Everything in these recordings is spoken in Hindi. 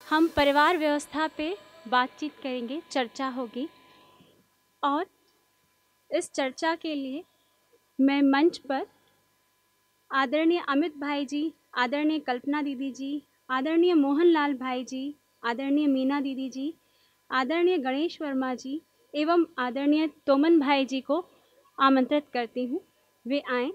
हम परिवार व्यवस्था पे बातचीत करेंगे, चर्चा होगी। और इस चर्चा के लिए मैं मंच पर आदरणीय अमित भाई जी, आदरणीय कल्पना दीदी जी, आदरणीय मोहन लाल भाई जी, आदरणीय मीना दीदी जी, आदरणीय गणेश वर्मा जी एवं आदरणीय तोमन भाई जी को आमंत्रित करती हूँ, वे आएं।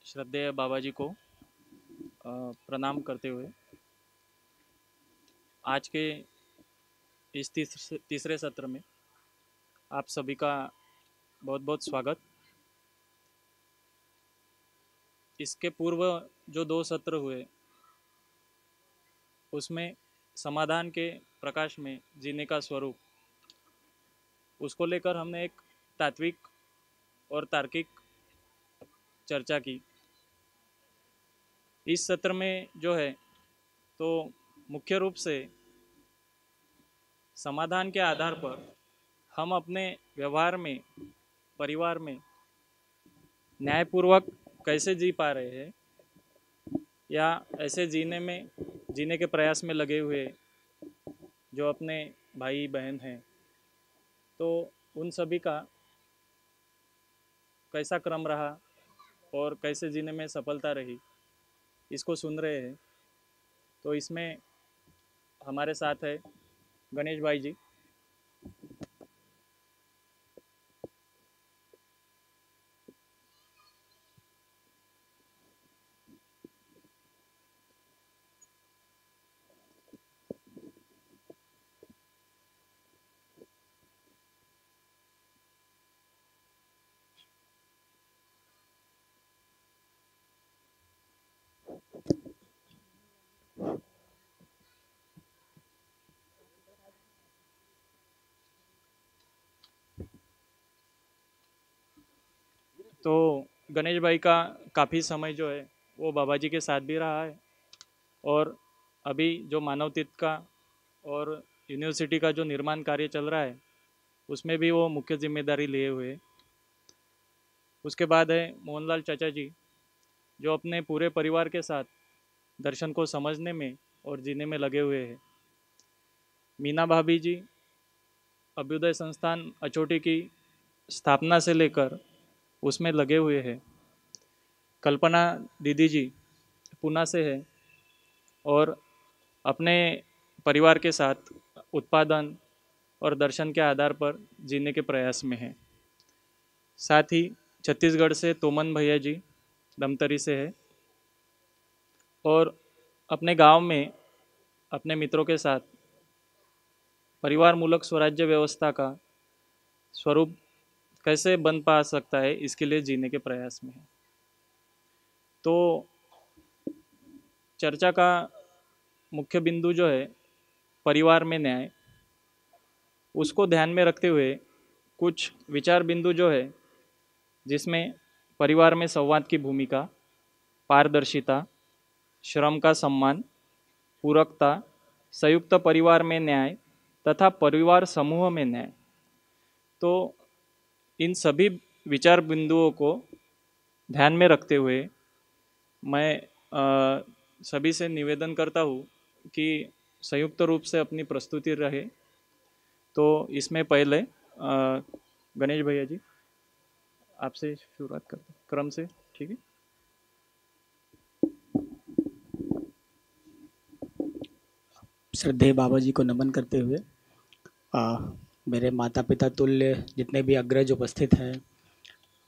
श्रद्धेय बाबा जी को प्रणाम करते हुए आज के इस तीसरे सत्र में आप सभी का बहुत बहुत स्वागत। इसके पूर्व जो 2 सत्र हुए उसमें समाधान के प्रकाश में जीने का स्वरूप, उसको लेकर हमने एक तात्विक और तार्किक चर्चा की। इस सत्र में जो है तो मुख्य रूप से समाधान के आधार पर हम अपने व्यवहार में, परिवार में न्यायपूर्वक कैसे जी पा रहे हैं या ऐसे जीने के प्रयास में लगे हुए जो अपने भाई बहन हैं, तो उन सभी का कैसा क्रम रहा और कैसे जीने में सफलता रही, इसको सुन रहे हैं। तो इसमें हमारे साथ है गणेश भाई जी। तो गणेश भाई का काफ़ी समय जो है वो बाबा जी के साथ भी रहा है, और अभी जो मानवतीर्थ का और यूनिवर्सिटी का जो निर्माण कार्य चल रहा है उसमें भी वो मुख्य जिम्मेदारी लिए हुए हैं। उसके बाद है मोहनलाल चाचा जी, जो अपने पूरे परिवार के साथ दर्शन को समझने में और जीने में लगे हुए हैं। मीना भाभी जी अभ्युदय संस्थान अचोटी की स्थापना से लेकर उसमें लगे हुए हैं। कल्पना दीदी जी पूना से है और अपने परिवार के साथ उत्पादन और दर्शन के आधार पर जीने के प्रयास में है। साथ ही छत्तीसगढ़ से तोमन भैया जी दमतरी से है और अपने गांव में अपने मित्रों के साथ परिवार मूलक स्वराज्य व्यवस्था का स्वरूप कैसे बन पा सकता है इसके लिए जीने के प्रयास में है। तो चर्चा का मुख्य बिंदु जो है परिवार में न्याय, उसको ध्यान में रखते हुए कुछ विचार बिंदु जो है जिसमें परिवार में संवाद की भूमिका, पारदर्शिता, श्रम का सम्मान, पूरकता, संयुक्त परिवार में न्याय तथा परिवार समूह में न्याय, तो इन सभी विचार बिंदुओं को ध्यान में रखते हुए मैं सभी से निवेदन करता हूँ कि संयुक्त रूप से अपनी प्रस्तुति रहे। तो इसमें पहले गणेश भैया जी आपसे शुरुआत करते हैं क्रम से, ठीक है। श्रद्धेय बाबा जी को नमन करते हुए मेरे माता पिता तुल्य जितने भी अग्रज उपस्थित हैं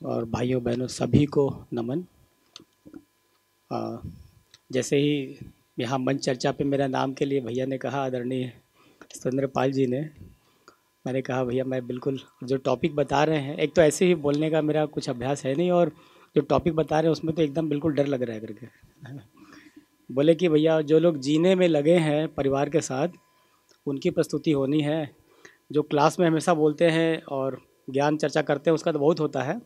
और भाइयों बहनों सभी को नमन। जैसे ही यहाँ मंच चर्चा पे मेरा नाम के लिए भैया ने कहा, आदरणीय सुरेंद्रपाल जी ने, मैंने कहा भैया मैं बिल्कुल जो टॉपिक बता रहे हैं, एक तो ऐसे ही बोलने का मेरा कुछ अभ्यास है नहीं, और जो टॉपिक बता रहे हैं उसमें तो एकदम बिल्कुल डर लग रहा है करके। बोले कि भैया जो लोग जीने में लगे हैं परिवार के साथ, उनकी प्रस्तुति होनी है। जो क्लास में हमेशा बोलते हैं और ज्ञान चर्चा करते हैं उसका तो बहुत होता है,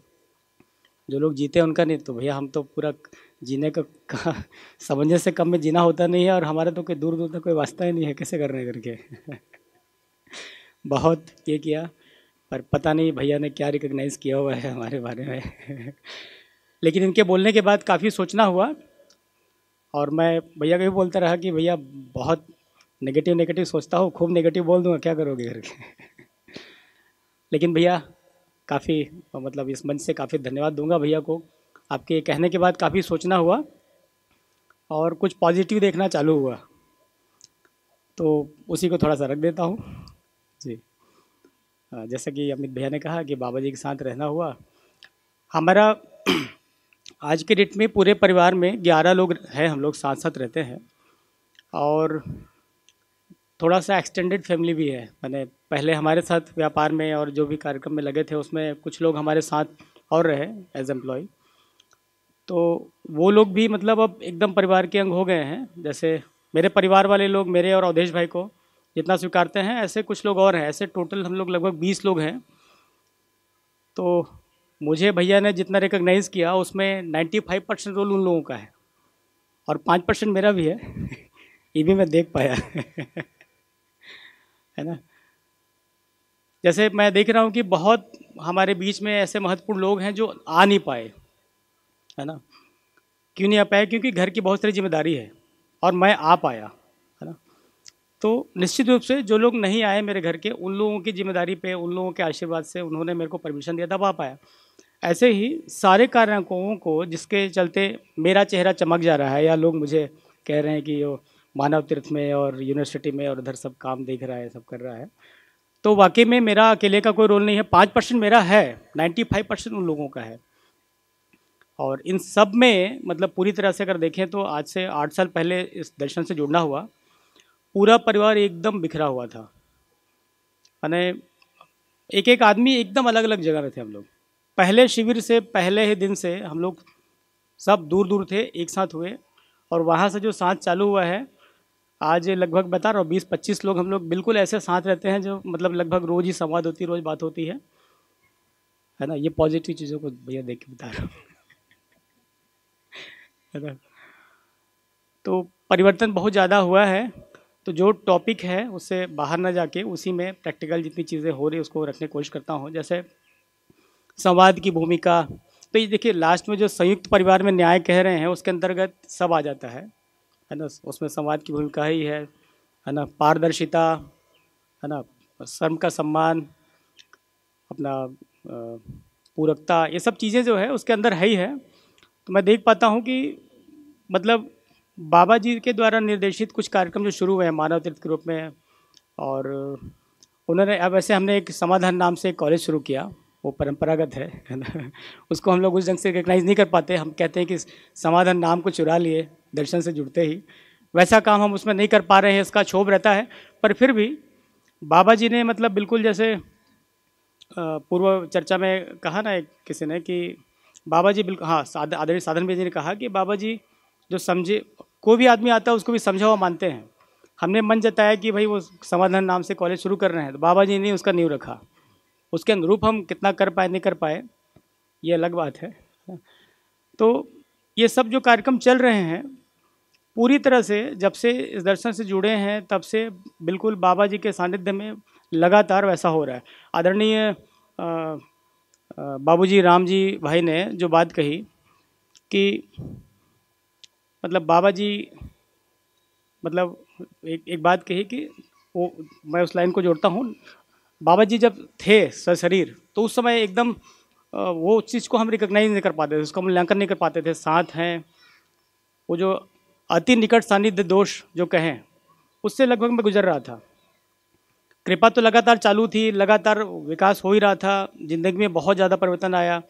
जो लोग जीते हैं उनका नहीं। तो भैया हम तो पूरा जीने का समझने से कम में जीना होता नहीं है, और हमारा तो कोई दूर दूर तक कोई वास्ता ही नहीं है कैसे करने करके। बहुत ये किया, पर पता नहीं भैया ने क्या रिकग्नाइज़ किया हुआ है हमारे बारे में। लेकिन इनके बोलने के बाद काफ़ी सोचना हुआ, और मैं भैया को भी बोलता रहा कि भैया बहुत नेगेटिव नेगेटिव सोचता हूँ, खूब नेगेटिव बोल दूँगा, क्या करोगे करके। लेकिन भैया काफ़ी मतलब इस मंच से काफ़ी धन्यवाद दूंगा भैया को। आपके कहने के बाद काफ़ी सोचना हुआ और कुछ पॉजिटिव देखना चालू हुआ, तो उसी को थोड़ा सा रख देता हूँ जी। जैसा कि अमित भैया ने कहा कि बाबा जी के साथ रहना हुआ हमारा। आज के डेट में पूरे परिवार में 11 लोग हैं, हम लोग साथ साथ रहते हैं, और थोड़ा सा एक्सटेंडेड फैमिली भी है। मैंने पहले हमारे साथ व्यापार में और जो भी कार्यक्रम में लगे थे उसमें कुछ लोग हमारे साथ और रहे एज एम्प्लॉय, तो वो लोग भी मतलब अब एकदम परिवार के अंग हो गए हैं। जैसे मेरे परिवार वाले लोग मेरे और अवधेश भाई को जितना स्वीकारते हैं, ऐसे कुछ लोग और हैं। ऐसे टोटल हम लोग लगभग 20 लोग हैं। तो मुझे भैया ने जितना रिकग्नाइज़ किया उसमें 95% रोल उन लोगों का है, और 5% मेरा भी है। ये भी मैं देख पाया। है ना। जैसे मैं देख रहा हूँ कि बहुत हमारे बीच में ऐसे महत्वपूर्ण लोग हैं जो आ नहीं पाए, है ना। क्यों नहीं आ पाए? क्योंकि घर की बहुत सारी जिम्मेदारी है, और मैं आ पाया, है ना। तो निश्चित रूप से जो लोग नहीं आए मेरे घर के, उन लोगों की जिम्मेदारी पे, उन लोगों के आशीर्वाद से उन्होंने मेरे को परमिशन दिया, तब आ पाया। ऐसे ही सारे कार्यों को जिसके चलते मेरा चेहरा चमक जा रहा है, या लोग मुझे कह रहे हैं कि वो मानव तीर्थ में और यूनिवर्सिटी में और उधर सब काम देख रहा है, सब कर रहा है, तो वाकई में मेरा अकेले का कोई रोल नहीं है। 5% मेरा है, 95% उन लोगों का है। और इन सब में मतलब पूरी तरह से अगर देखें तो आज से 8 साल पहले इस दर्शन से जुड़ना हुआ, पूरा परिवार एकदम बिखरा हुआ था। मैंने एक एक आदमी एकदम अलग अलग जगह में थे हम लोग। पहले शिविर से पहले ही दिन से हम लोग सब दूर दूर थे, एक साथ हुए, और वहाँ से जो साथ चालू हुआ है आज लगभग बता रहा हूँ 20-25 लोग हम लोग बिल्कुल ऐसे साथ रहते हैं, जो मतलब लगभग रोज़ ही संवाद होती है, रोज़ बात होती है ना। ये पॉजिटिव चीज़ों को भैया देख के बता रहा हूँ। है ना। तो परिवर्तन बहुत ज़्यादा हुआ है। तो जो टॉपिक है उससे बाहर ना जाके उसी में प्रैक्टिकल जितनी चीज़ें हो रही है उसको रखने की कोशिश करता हूँ। जैसे संवाद की भूमिका, तो ये देखिए लास्ट में जो संयुक्त परिवार में न्याय कह रहे हैं उसके अंतर्गत सब आ जाता है ना। उसमें संवाद की भूमिका ही है ना। पारदर्शिता, है ना, श्रम का सम्मान, अपना पूरकता, ये सब चीज़ें जो है उसके अंदर है ही है। तो मैं देख पाता हूँ कि मतलब बाबा जी के द्वारा निर्देशित कुछ कार्यक्रम जो शुरू हुए हैं मानव तीर्थ के रूप में, और उन्होंने अब ऐसे हमने एक समाधान नाम से एक कॉलेज शुरू किया, वो परंपरागत है ना। उसको हम लोग उस ढंग से रिकग्नाइज़ नहीं कर पाते। हम कहते हैं कि समाधान नाम को चुरा लिए दर्शन से जुड़ते ही, वैसा काम हम उसमें नहीं कर पा रहे हैं, इसका क्षोभ रहता है। पर फिर भी बाबा जी ने मतलब बिल्कुल जैसे पूर्व चर्चा में कहा ना एक किसी ने कि बाबा जी बिल्कुल, हाँ, आदरणीय साधन जी ने कहा कि बाबा जी जो समझे, कोई भी आदमी आता है उसको भी समझा हुआ मानते हैं। हमने मन जताया कि भाई वो समाधान नाम से कॉलेज शुरू कर रहे हैं, तो बाबा जी ने उसका नींव रखा। उसके अनुरूप हम कितना कर पाए नहीं कर पाए ये अलग बात है। तो ये सब जो कार्यक्रम चल रहे हैं पूरी तरह से जब से इस दर्शन से जुड़े हैं तब से बिल्कुल बाबा जी के सानिध्य में लगातार वैसा हो रहा है। आदरणीय बाबूजी राम जी भाई ने जो बात कही कि मतलब बाबा जी मतलब एक बात कही कि वो, मैं उस लाइन को जोड़ता हूँ। बाबा जी जब थे सशरीर तो उस समय एकदम वो चीज़ को हम रिकग्नाइज नहीं कर पाते थे, उसका मूल्यांकन नहीं कर पाते थे। साथ हैं वो जो अति निकट सानिध्य दोष जो कहें, उससे लगभग मैं गुजर रहा था। कृपा तो लगातार चालू थी, लगातार विकास हो ही रहा था, ज़िंदगी में बहुत ज़्यादा परिवर्तन आया।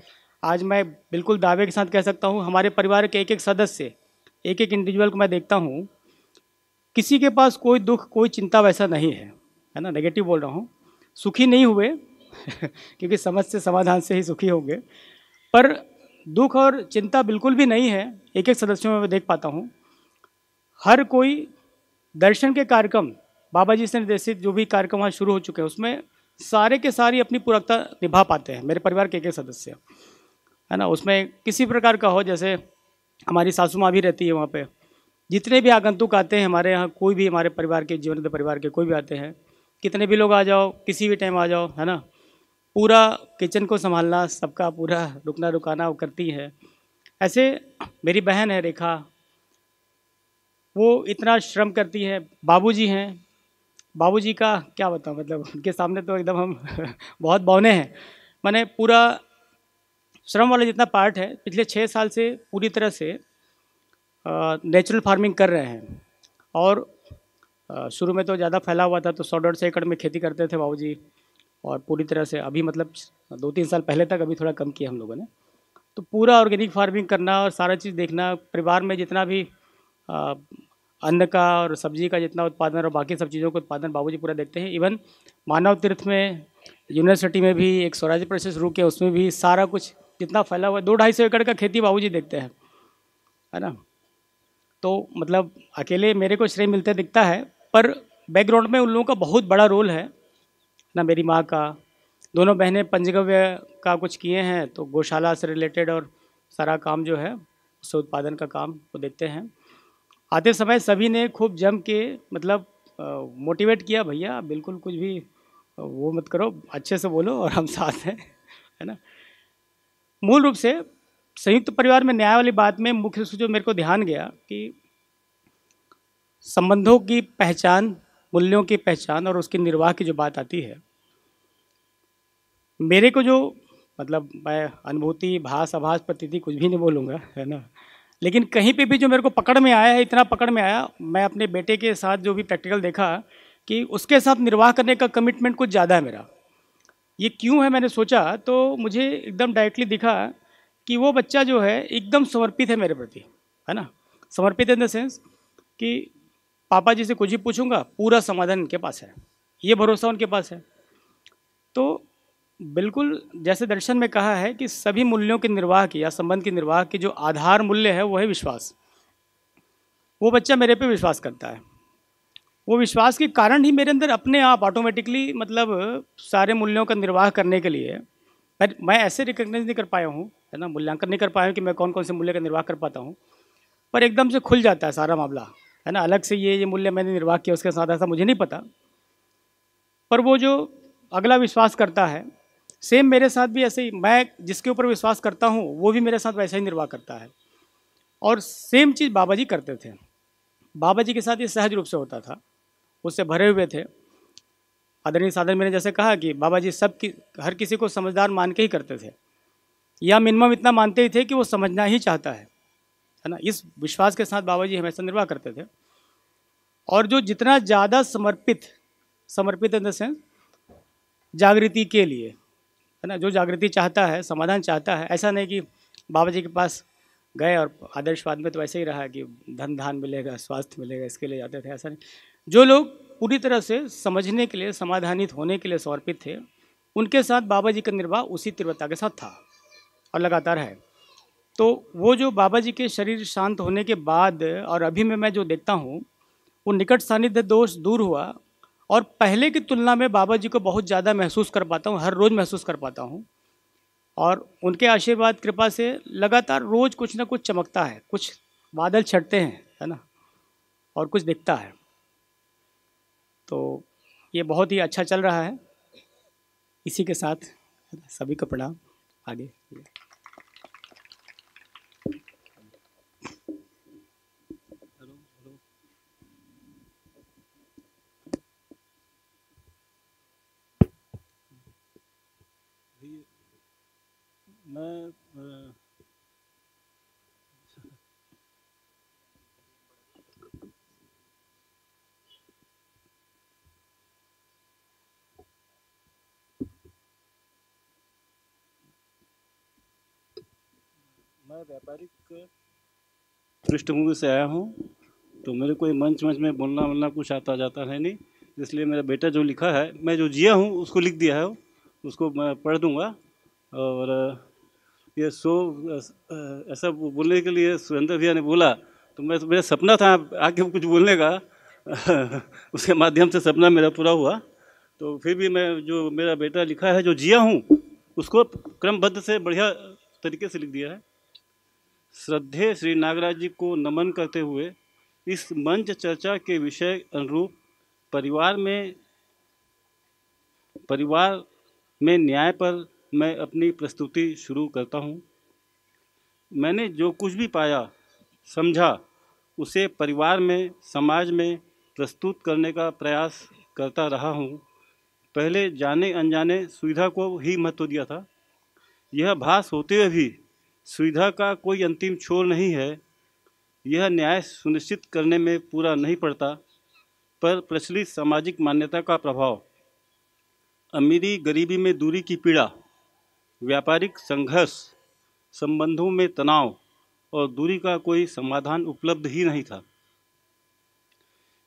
आज मैं बिल्कुल दावे के साथ कह सकता हूँ हमारे परिवार के एक एक सदस्य एक एक इंडिविजुअल को मैं देखता हूँ, किसी के पास कोई दुख कोई चिंता वैसा नहीं है ना, नेगेटिव बोल रहा हूँ। सुखी नहीं हुए क्योंकि समझ से समाधान से ही सुखी होंगे, पर दुख और चिंता बिल्कुल भी नहीं है। एक एक सदस्यों में मैं देख पाता हूँ, हर कोई दर्शन के कार्यक्रम बाबा जी से निर्देशित जो भी कार्यक्रम वहाँ शुरू हो चुके हैं उसमें सारे के सारी अपनी पूरकता निभा पाते हैं। मेरे परिवार के एक एक सदस्य है ना, उसमें किसी प्रकार का हो, जैसे हमारी सासू माँ भी रहती है वहाँ पे, जितने भी आगंतुक आते हैं हमारे यहाँ, कोई भी हमारे परिवार के जीवन परिवार के कोई भी आते हैं, कितने भी लोग आ जाओ, किसी भी टाइम आ जाओ, है ना, पूरा किचन को संभालना, सबका पूरा रुकना रुकाना वो करती है। ऐसे मेरी बहन है रेखा, वो इतना श्रम करती है। बाबूजी हैं, बाबूजी का क्या बताऊँ, मतलब उनके सामने तो एकदम हम बहुत बौने हैं। मैंने पूरा श्रम वाला जितना पार्ट है पिछले 6 साल से पूरी तरह से नेचुरल फार्मिंग कर रहे हैं। और शुरू में तो ज़्यादा फैला हुआ था, तो 100-150 एकड़ में खेती करते थे बाबूजी, और पूरी तरह से अभी मतलब 2-3 साल पहले तक अभी थोड़ा कम किया हम लोगों ने। तो पूरा ऑर्गेनिक फार्मिंग करना और सारा चीज़ देखना, परिवार में जितना भी अन्न का और सब्जी का जितना उत्पादन और बाकी सब चीज़ों का उत्पादन बाबूजी पूरा देखते हैं। इवन मानव तीर्थ में, यूनिवर्सिटी में भी एक स्वराज प्रोसेस शुरू किया, उसमें भी सारा कुछ जितना फैला हुआ है, 200-250 एकड़ का खेती बाबूजी देखते हैं, है ना। तो मतलब अकेले मेरे को श्रेय मिलते दिखता है, पर बैकग्राउंड में उन लोगों का बहुत बड़ा रोल है ना। मेरी माँ का, दोनों बहनें पंचगव्य का कुछ किए हैं, तो गौशाला से रिलेटेड और सारा काम जो है उससे उत्पादन का काम वो देखते हैं। आते समय सभी ने खूब जम के मतलब मोटिवेट किया, भैया बिल्कुल कुछ भी वो मत करो, अच्छे से बोलो और हम साथ हैं, है ना। मूल रूप से संयुक्त परिवार में न्याय वाली बात में मुख्य रूप से जो मेरे को ध्यान गया कि संबंधों की पहचान, मूल्यों की पहचान और उसके निर्वाह की जो बात आती है, मेरे को जो मतलब मैं अनुभूति भास आभास प्रतीति कुछ भी नहीं बोलूँगा, है ना, लेकिन कहीं पे भी जो मेरे को पकड़ में आया है, इतना पकड़ में आया, मैं अपने बेटे के साथ जो भी प्रैक्टिकल देखा कि उसके साथ निर्वाह करने का कमिटमेंट कुछ ज़्यादा है मेरा। ये क्यों है मैंने सोचा तो मुझे एकदम डायरेक्टली दिखा कि वो बच्चा जो है एकदम समर्पित है मेरे प्रति, है ना। समर्पित इन द सेंस कि पापा जी से कुछ भी पूछूंगा पूरा समाधान उनके पास है, ये भरोसा उनके पास है। तो बिल्कुल जैसे दर्शन में कहा है कि सभी मूल्यों के निर्वाह की या संबंध के निर्वाह की जो आधार मूल्य है वो है विश्वास। वो बच्चा मेरे पे विश्वास करता है, वो विश्वास के कारण ही मेरे अंदर अपने आप ऑटोमेटिकली मतलब सारे मूल्यों का निर्वाह करने के लिए मैं ऐसे रिकग्नाइज नहीं कर पाया हूँ, है ना, मूल्यांकन नहीं कर पाया हूँ कि मैं कौन कौन से मूल्य का निर्वाह कर पाता हूँ, पर एकदम से खुल जाता है सारा मामला, है ना। अलग से ये मूल्य मैंने निर्वाह किया उसके साथ ऐसा मुझे नहीं पता, पर वो जो अगला विश्वास करता है सेम मेरे साथ भी ऐसे ही, मैं जिसके ऊपर विश्वास करता हूँ वो भी मेरे साथ वैसा ही निर्वाह करता है। और सेम चीज़ बाबा जी करते थे, बाबा जी के साथ ये सहज रूप से होता था, उससे भरे हुए थे। आदरणीय साधन मैंने जैसे कहा कि बाबा जी हर किसी को समझदार मान के ही करते थे, या मिनिमम इतना मानते ही थे कि वो समझना ही चाहता है ना। इस विश्वास के साथ बाबा जी हमेशा निर्वाह करते थे। और जो जितना ज़्यादा समर्पित इन द सेंस जागृति के लिए, है ना, जो जागृति चाहता है, समाधान चाहता है, ऐसा नहीं कि बाबा जी के पास गए और आदर्शवाद में तो ऐसे ही रहा कि धन धान मिलेगा, स्वास्थ्य मिलेगा, इसके लिए जाते थे, ऐसा नहीं। जो लोग पूरी तरह से समझने के लिए, समाधानित होने के लिए समर्पित थे, उनके साथ बाबा जी का निर्वाह उसी तीव्रता के साथ था और लगातार है। तो वो जो बाबा जी के शरीर शांत होने के बाद और अभी में मैं जो देखता हूँ, वो निकट सानिध्य दोष दूर हुआ और पहले की तुलना में बाबा जी को बहुत ज़्यादा महसूस कर पाता हूँ, हर रोज़ महसूस कर पाता हूँ। और उनके आशीर्वाद कृपा से लगातार रोज़ कुछ ना कुछ चमकता है, कुछ बादल छटते हैं, है ना, और कुछ दिखता है। तो ये बहुत ही अच्छा चल रहा है। इसी के साथ सभी को प्रणाम। आगे मैं व्यापारिक पृष्ठभूमि से आया हूँ, तो मेरे को मंच में बोलना कुछ आता जाता है नहीं, इसलिए मेरा बेटा जो लिखा है, मैं जो जिया हूँ उसको लिख दिया है, उसको मैं पढ़ दूँगा। और ये ऐसा बोलने के लिए सुरेंद्र भैया ने बोला, तो मेरा सपना था आके कुछ बोलने का उसके माध्यम से सपना मेरा पूरा हुआ। तो फिर भी मैं जो मेरा बेटा लिखा है, जो जिया हूँ, उसको क्रमबद्ध से बढ़िया तरीके से लिख दिया है। श्रद्धेय श्री नागराज जी को नमन करते हुए इस मंच चर्चा के विषय अनुरूप परिवार में न्याय पर मैं अपनी प्रस्तुति शुरू करता हूँ। मैंने जो कुछ भी पाया समझा उसे परिवार में, समाज में प्रस्तुत करने का प्रयास करता रहा हूँ। पहले जाने अनजाने सुविधा को ही महत्व दिया था। यह भास होते हुए भी सुविधा का कोई अंतिम छोर नहीं है। यह न्याय सुनिश्चित करने में पूरा नहीं पड़ता, पर प्रचलित सामाजिक मान्यता का प्रभाव, अमीरी गरीबी में दूरी की पीड़ा, व्यापारिक संघर्ष, संबंधों में तनाव और दूरी का कोई समाधान उपलब्ध ही नहीं था।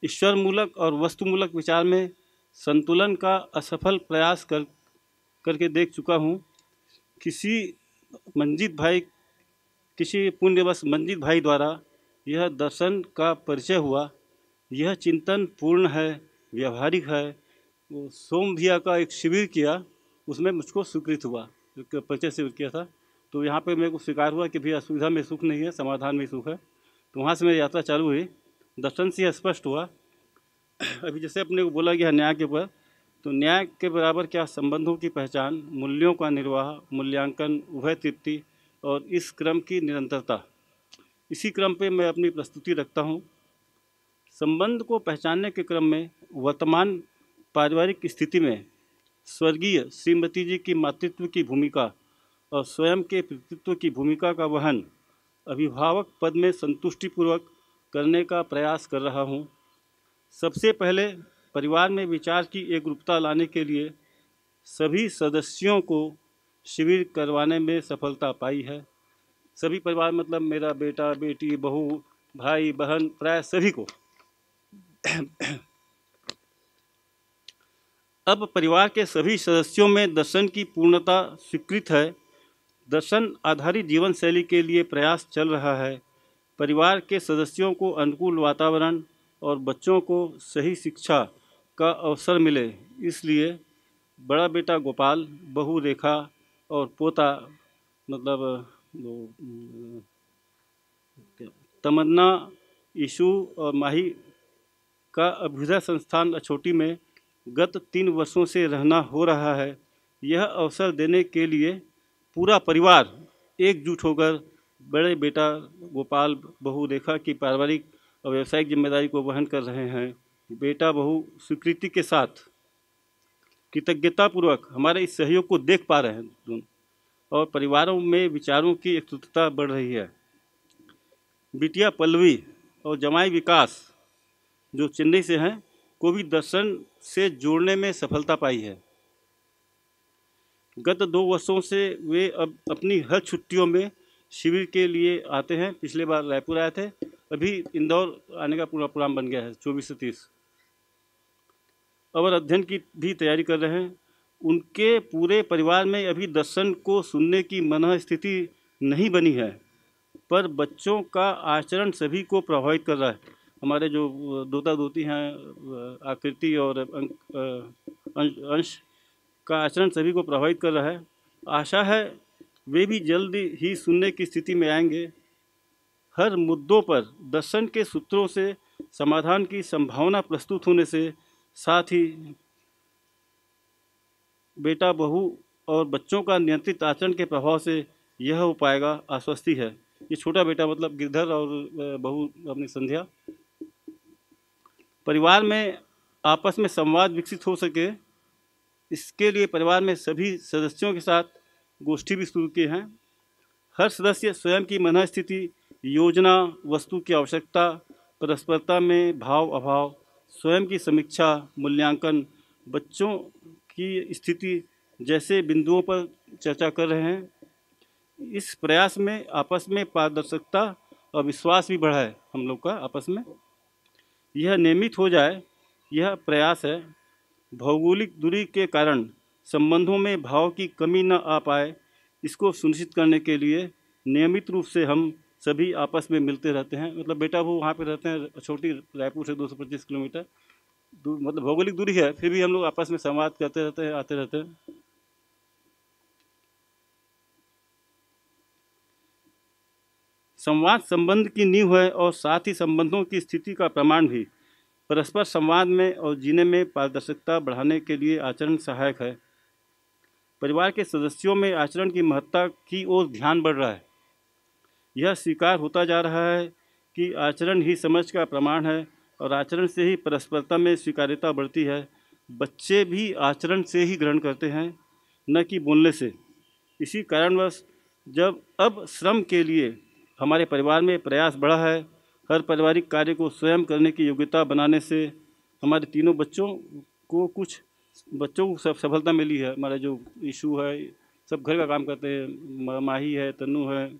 ईश्वरमूलक और वस्तुमूलक विचार में संतुलन का असफल प्रयास करके देख चुका हूँ। किसी पुण्यवश मंजीत भाई द्वारा यह दर्शन का परिचय हुआ। यह चिंतन पूर्ण है, व्यवहारिक है। वो सोम भैया का एक शिविर किया, उसमें मुझको स्वीकृत हुआ, परिचय शिविर किया था। तो यहाँ पे मेरे को स्वीकार हुआ कि भैया सुविधा में सुख नहीं है, समाधान में सुख है। तो वहाँ से मेरी यात्रा चालू हुई। दर्शन से यह स्पष्ट हुआ। अभी जैसे अपने को बोला गया न्याय के ऊपर, तो न्याय के बराबर क्या संबंधों की पहचान, मूल्यों का निर्वाह, मूल्यांकन, उभय तृप्ति और इस क्रम की निरंतरता। इसी क्रम पे मैं अपनी प्रस्तुति रखता हूँ। संबंध को पहचानने के क्रम में वर्तमान पारिवारिक स्थिति में स्वर्गीय श्रीमती जी की मातृत्व की भूमिका और स्वयं के पितृत्व की भूमिका का वहन अभिभावक पद में संतुष्टिपूर्वक करने का प्रयास कर रहा हूँ। सबसे पहले परिवार में विचार की एकरूपता लाने के लिए सभी सदस्यों को शिविर करवाने में सफलता पाई है। सभी परिवार मतलब मेरा बेटा, बेटी, बहू, भाई, बहन, प्राय सभी को। अब परिवार के सभी सदस्यों में दर्शन की पूर्णता स्वीकृत है। दर्शन आधारित जीवन शैली के लिए प्रयास चल रहा है। परिवार के सदस्यों को अनुकूल वातावरण और बच्चों को सही शिक्षा का अवसर मिले, इसलिए बड़ा बेटा गोपाल, बहू रेखा और पोता मतलब तमन्ना, ईशु और माही का अभ्युदय संस्थान अछोटी में गत 3 वर्षों से रहना हो रहा है। यह अवसर देने के लिए पूरा परिवार एकजुट होकर बड़े बेटा गोपाल, बहू रेखा की पारिवारिक और व्यावसायिक जिम्मेदारी को वहन कर रहे हैं। बेटा बहू स्वीकृति के साथ कृतज्ञतापूर्वक हमारे इस सहयोग को देख पा रहे हैं और परिवारों में विचारों की एकजुटता बढ़ रही है। बिटिया पल्लवी और जमाई विकास जो चेन्नई से हैं को भी दर्शन से जोड़ने में सफलता पाई है। गत 2 वर्षों से वे अब अपनी हर छुट्टियों में शिविर के लिए आते हैं। पिछले बार रायपुर आए थे, अभी इंदौर आने का पूरा प्रोग्राम बन गया है 24 से 30। और अध्ययन की भी तैयारी कर रहे हैं। उनके पूरे परिवार में अभी दर्शन को सुनने की मन स्थिति नहीं बनी है, पर बच्चों का आचरण सभी को प्रभावित कर रहा है। हमारे जो दोता दोती हैं, आकृति और अंश का आचरण सभी को प्रभावित कर रहा है। आशा है वे भी जल्द ही सुनने की स्थिति में आएंगे। हर मुद्दों पर दर्शन के सूत्रों से समाधान की संभावना प्रस्तुत होने से साथ ही बेटा बहू और बच्चों का नियंत्रित आचरण के प्रभाव से यह हो पाएगा, आश्वस्ति है। ये छोटा बेटा मतलब गिरधर और बहू अपनी संध्या। परिवार में आपस में संवाद विकसित हो सके, इसके लिए परिवार में सभी सदस्यों के साथ गोष्ठी भी शुरू किए हैं। हर सदस्य स्वयं की मन स्थिति, योजना, वस्तु की आवश्यकता, परस्परता में भाव अभाव, स्वयं की समीक्षा, मूल्यांकन, बच्चों की स्थिति जैसे बिंदुओं पर चर्चा कर रहे हैं। इस प्रयास में आपस में पारदर्शिता और विश्वास भी बढ़ा है हम लोग का आपस में। यह नियमित हो जाए, यह प्रयास है। भौगोलिक दूरी के कारण संबंधों में भाव की कमी न आ पाए, इसको सुनिश्चित करने के लिए नियमित रूप से हम सभी आपस में मिलते रहते हैं। मतलब बेटा वो वहाँ पे रहते हैं, छोटी रायपुर से 225 किलोमीटर दूर, मतलब भौगोलिक दूरी है, फिर भी हम लोग आपस में संवाद करते रहते हैं, आते रहते हैं। संवाद संबंध की नींव है और साथ ही संबंधों की स्थिति का प्रमाण भी। परस्पर संवाद में और जीने में पारदर्शिता बढ़ाने के लिए आचरण सहायक है। परिवार के सदस्यों में आचरण की महत्ता की ओर ध्यान बढ़ रहा है। यह स्वीकार होता जा रहा है कि आचरण ही समझ का प्रमाण है और आचरण से ही परस्परता में स्वीकार्यता बढ़ती है। बच्चे भी आचरण से ही ग्रहण करते हैं, न कि बोलने से। इसी कारणवश जब अब श्रम के लिए हमारे परिवार में प्रयास बढ़ा है, हर पारिवारिक कार्य को स्वयं करने की योग्यता बनाने से हमारे तीनों बच्चों को सब सफलता मिली है। हमारा जो ईशू है, सब घर का काम करते हैं, माही है, तन्नू है,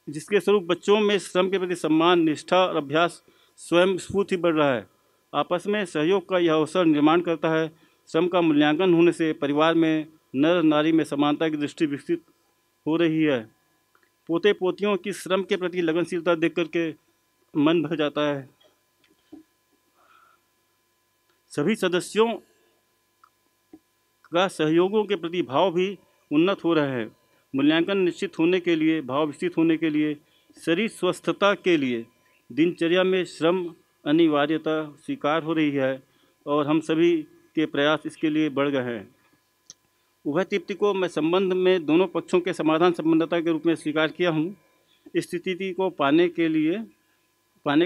जिसके स्वरूप बच्चों में श्रम के प्रति सम्मान, निष्ठा और अभ्यास स्वयं स्फूर्ति बढ़ रहा है। आपस में सहयोग का यह अवसर निर्माण करता है। श्रम का मूल्यांकन होने से परिवार में नर नारी में समानता की दृष्टि विकसित हो रही है। पोते पोतियों की श्रम के प्रति लगनशीलता देख करके मन भर जाता है। सभी सदस्यों का सहयोगों के प्रति भाव भी उन्नत हो रहे हैं। मूल्यांकन निश्चित होने के लिए, भाव विकसित होने के लिए, शरीर स्वस्थता के लिए दिनचर्या में श्रम अनिवार्यता स्वीकार हो रही है और हम सभी के प्रयास इसके लिए बढ़ गए हैं। उभय तृप्ति को मैं संबंध में दोनों पक्षों के समाधान संबंधता के रूप में स्वीकार किया हूँ। इस स्थिति को पाने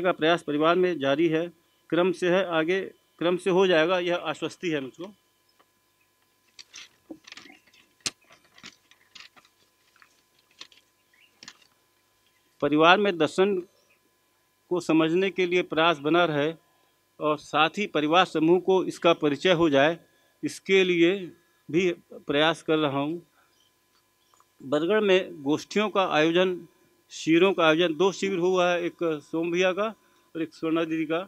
का प्रयास परिवार में जारी है, क्रम से है, आगे क्रम से हो जाएगा, यह आश्वस्ति है मुझको। परिवार में दर्शन को समझने के लिए प्रयास बना रहे और साथ ही परिवार समूह को इसका परिचय हो जाए, इसके लिए भी प्रयास कर रहा हूँ। बरगढ़ में गोष्ठियों का आयोजन, शिविरों का आयोजन, 2 शिविर हुआ है, एक सोम भैया का और एक स्वर्णा दीदी का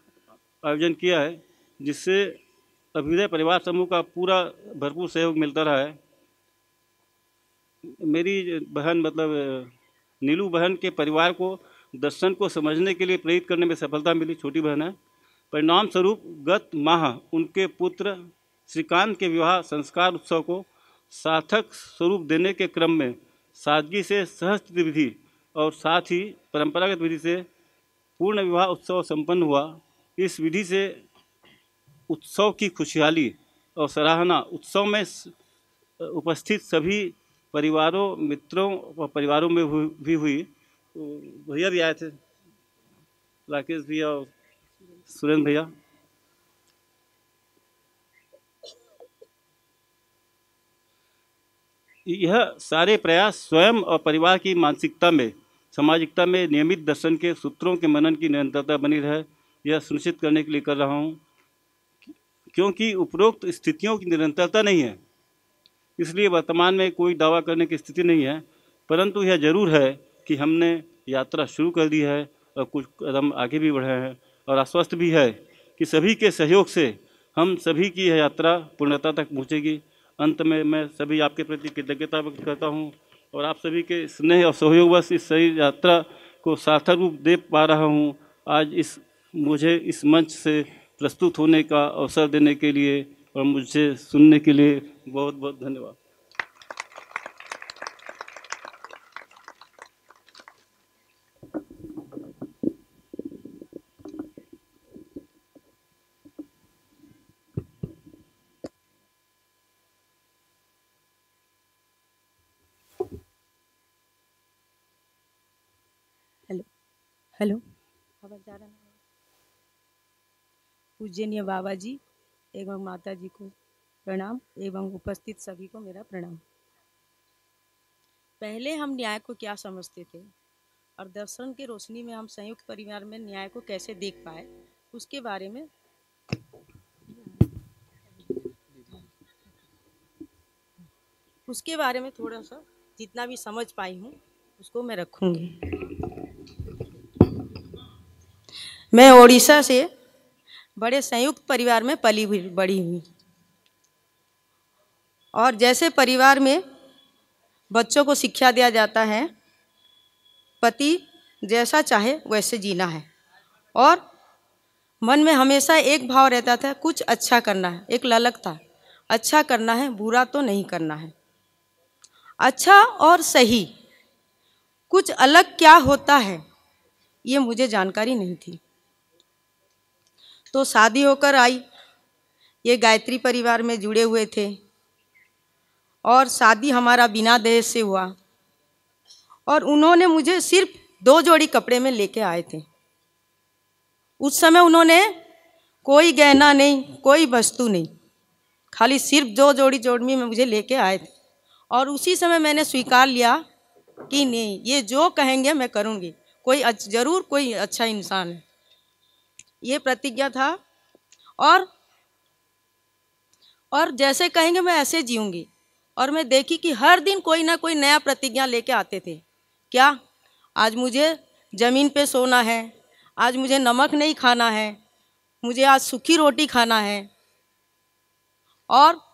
आयोजन किया है, जिससे अभ्युदय परिवार समूह का पूरा भरपूर सहयोग मिलता रहा है। मेरी बहन मतलब नीलू बहन के परिवार को दर्शन को समझने के लिए प्रेरित करने में सफलता मिली, छोटी बहन है। परिणाम स्वरूप गत माह उनके पुत्र श्रीकांत के विवाह संस्कार उत्सव को सार्थक स्वरूप देने के क्रम में सादगी से सहज विधि और साथ ही परंपरागत विधि से पूर्ण विवाह उत्सव संपन्न हुआ। इस विधि से उत्सव की खुशहाली और सराहना उत्सव में उपस्थित सभी परिवारों, मित्रों और परिवारों में भी हुई। तो भैया भी आए थे, राकेश भैया और सुरेंद्र भैया। यह सारे प्रयास स्वयं और परिवार की मानसिकता में, सामाजिकता में नियमित दर्शन के सूत्रों के मनन की निरंतरता बनी रहे, यह सुनिश्चित करने के लिए कर रहा हूँ। क्योंकि उपरोक्त स्थितियों की निरंतरता नहीं है, इसलिए वर्तमान में कोई दावा करने की स्थिति नहीं है, परंतु यह जरूर है कि हमने यात्रा शुरू कर दी है और कुछ कदम आगे भी बढ़े हैं और आश्वस्त भी है कि सभी के सहयोग से हम सभी की यह यात्रा पूर्णता तक पहुँचेगी। अंत में मैं सभी आपके प्रति कृतज्ञता व्यक्त करता हूँ और आप सभी के स्नेह और सहयोगवश इस सही यात्रा को सार्थक रूप दे पा रहा हूँ। आज मुझे इस मंच से प्रस्तुत होने का अवसर देने के लिए और मुझे सुनने के लिए बहुत बहुत धन्यवाद। हेलो, आवाज आ रहा है? पूजनीय बाबा जी एवं माता जी को प्रणाम एवं उपस्थित सभी को मेरा प्रणाम। पहले हम न्याय को क्या समझते थे और दर्शन के रोशनी में हम संयुक्त परिवार में न्याय को कैसे देख पाए, उसके बारे में थोड़ा सा जितना भी समझ पाई हूँ उसको मैं रखूँगी। मैं ओडिशा से बड़े संयुक्त परिवार में पली बड़ी हुई, और जैसे परिवार में बच्चों को शिक्षा दिया जाता है, पति जैसा चाहे वैसे जीना है, और मन में हमेशा एक भाव रहता था, कुछ अच्छा करना है, एक ललक था, अच्छा करना है, बुरा तो नहीं करना है। अच्छा और सही कुछ अलग क्या होता है ये मुझे जानकारी नहीं थी। तो शादी होकर आई, ये गायत्री परिवार में जुड़े हुए थे, और शादी हमारा बिना दहेज से हुआ, और उन्होंने मुझे सिर्फ 2 जोड़ी कपड़े में लेके आए थे। उस समय उन्होंने कोई गहना नहीं, कोई वस्तु नहीं, खाली सिर्फ 2 जोड़ी जोड़मी में मुझे लेके आए थे, और उसी समय मैंने स्वीकार लिया कि नहीं, ये जो कहेंगे मैं करूँगी, कोई जरूर कोई अच्छा इंसान है, ये प्रतिज्ञा था। और जैसे कहेंगे मैं ऐसे जीऊँगी। और मैं देखी कि हर दिन कोई ना कोई नया प्रतिज्ञा लेके आते थे। क्या, आज मुझे ज़मीन पे सोना है, आज मुझे नमक नहीं खाना है, मुझे आज सूखी रोटी खाना है। और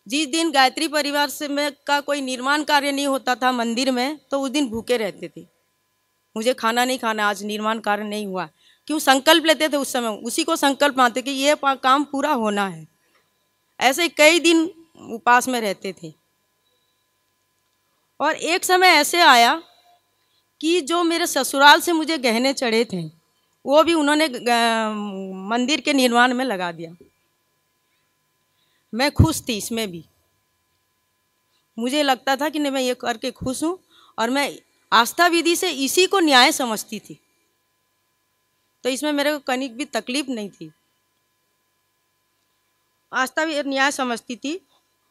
जिस दिन गायत्री परिवार से में का कोई निर्माण कार्य नहीं होता था मंदिर में, तो उस दिन भूखे रहते थे, मुझे खाना नहीं खाना, आज निर्माण कार्य नहीं हुआ। क्यों? संकल्प लेते थे उस समय, उसी को संकल्प मानते कि ये काम पूरा होना है। ऐसे कई दिन उपास में रहते थे। और एक समय ऐसे आया कि जो मेरे ससुराल से मुझे गहने चढ़े थे वो भी उन्होंने मंदिर के निर्माण में लगा दिया। मैं खुश थी इसमें भी, मुझे लगता था कि नहीं, मैं ये करके खुश हूँ, और मैं आस्था विधि से इसी को न्याय समझती थी, तो इसमें मेरे को कनिक भी तकलीफ नहीं थी, आस्था भी न्याय समझती थी।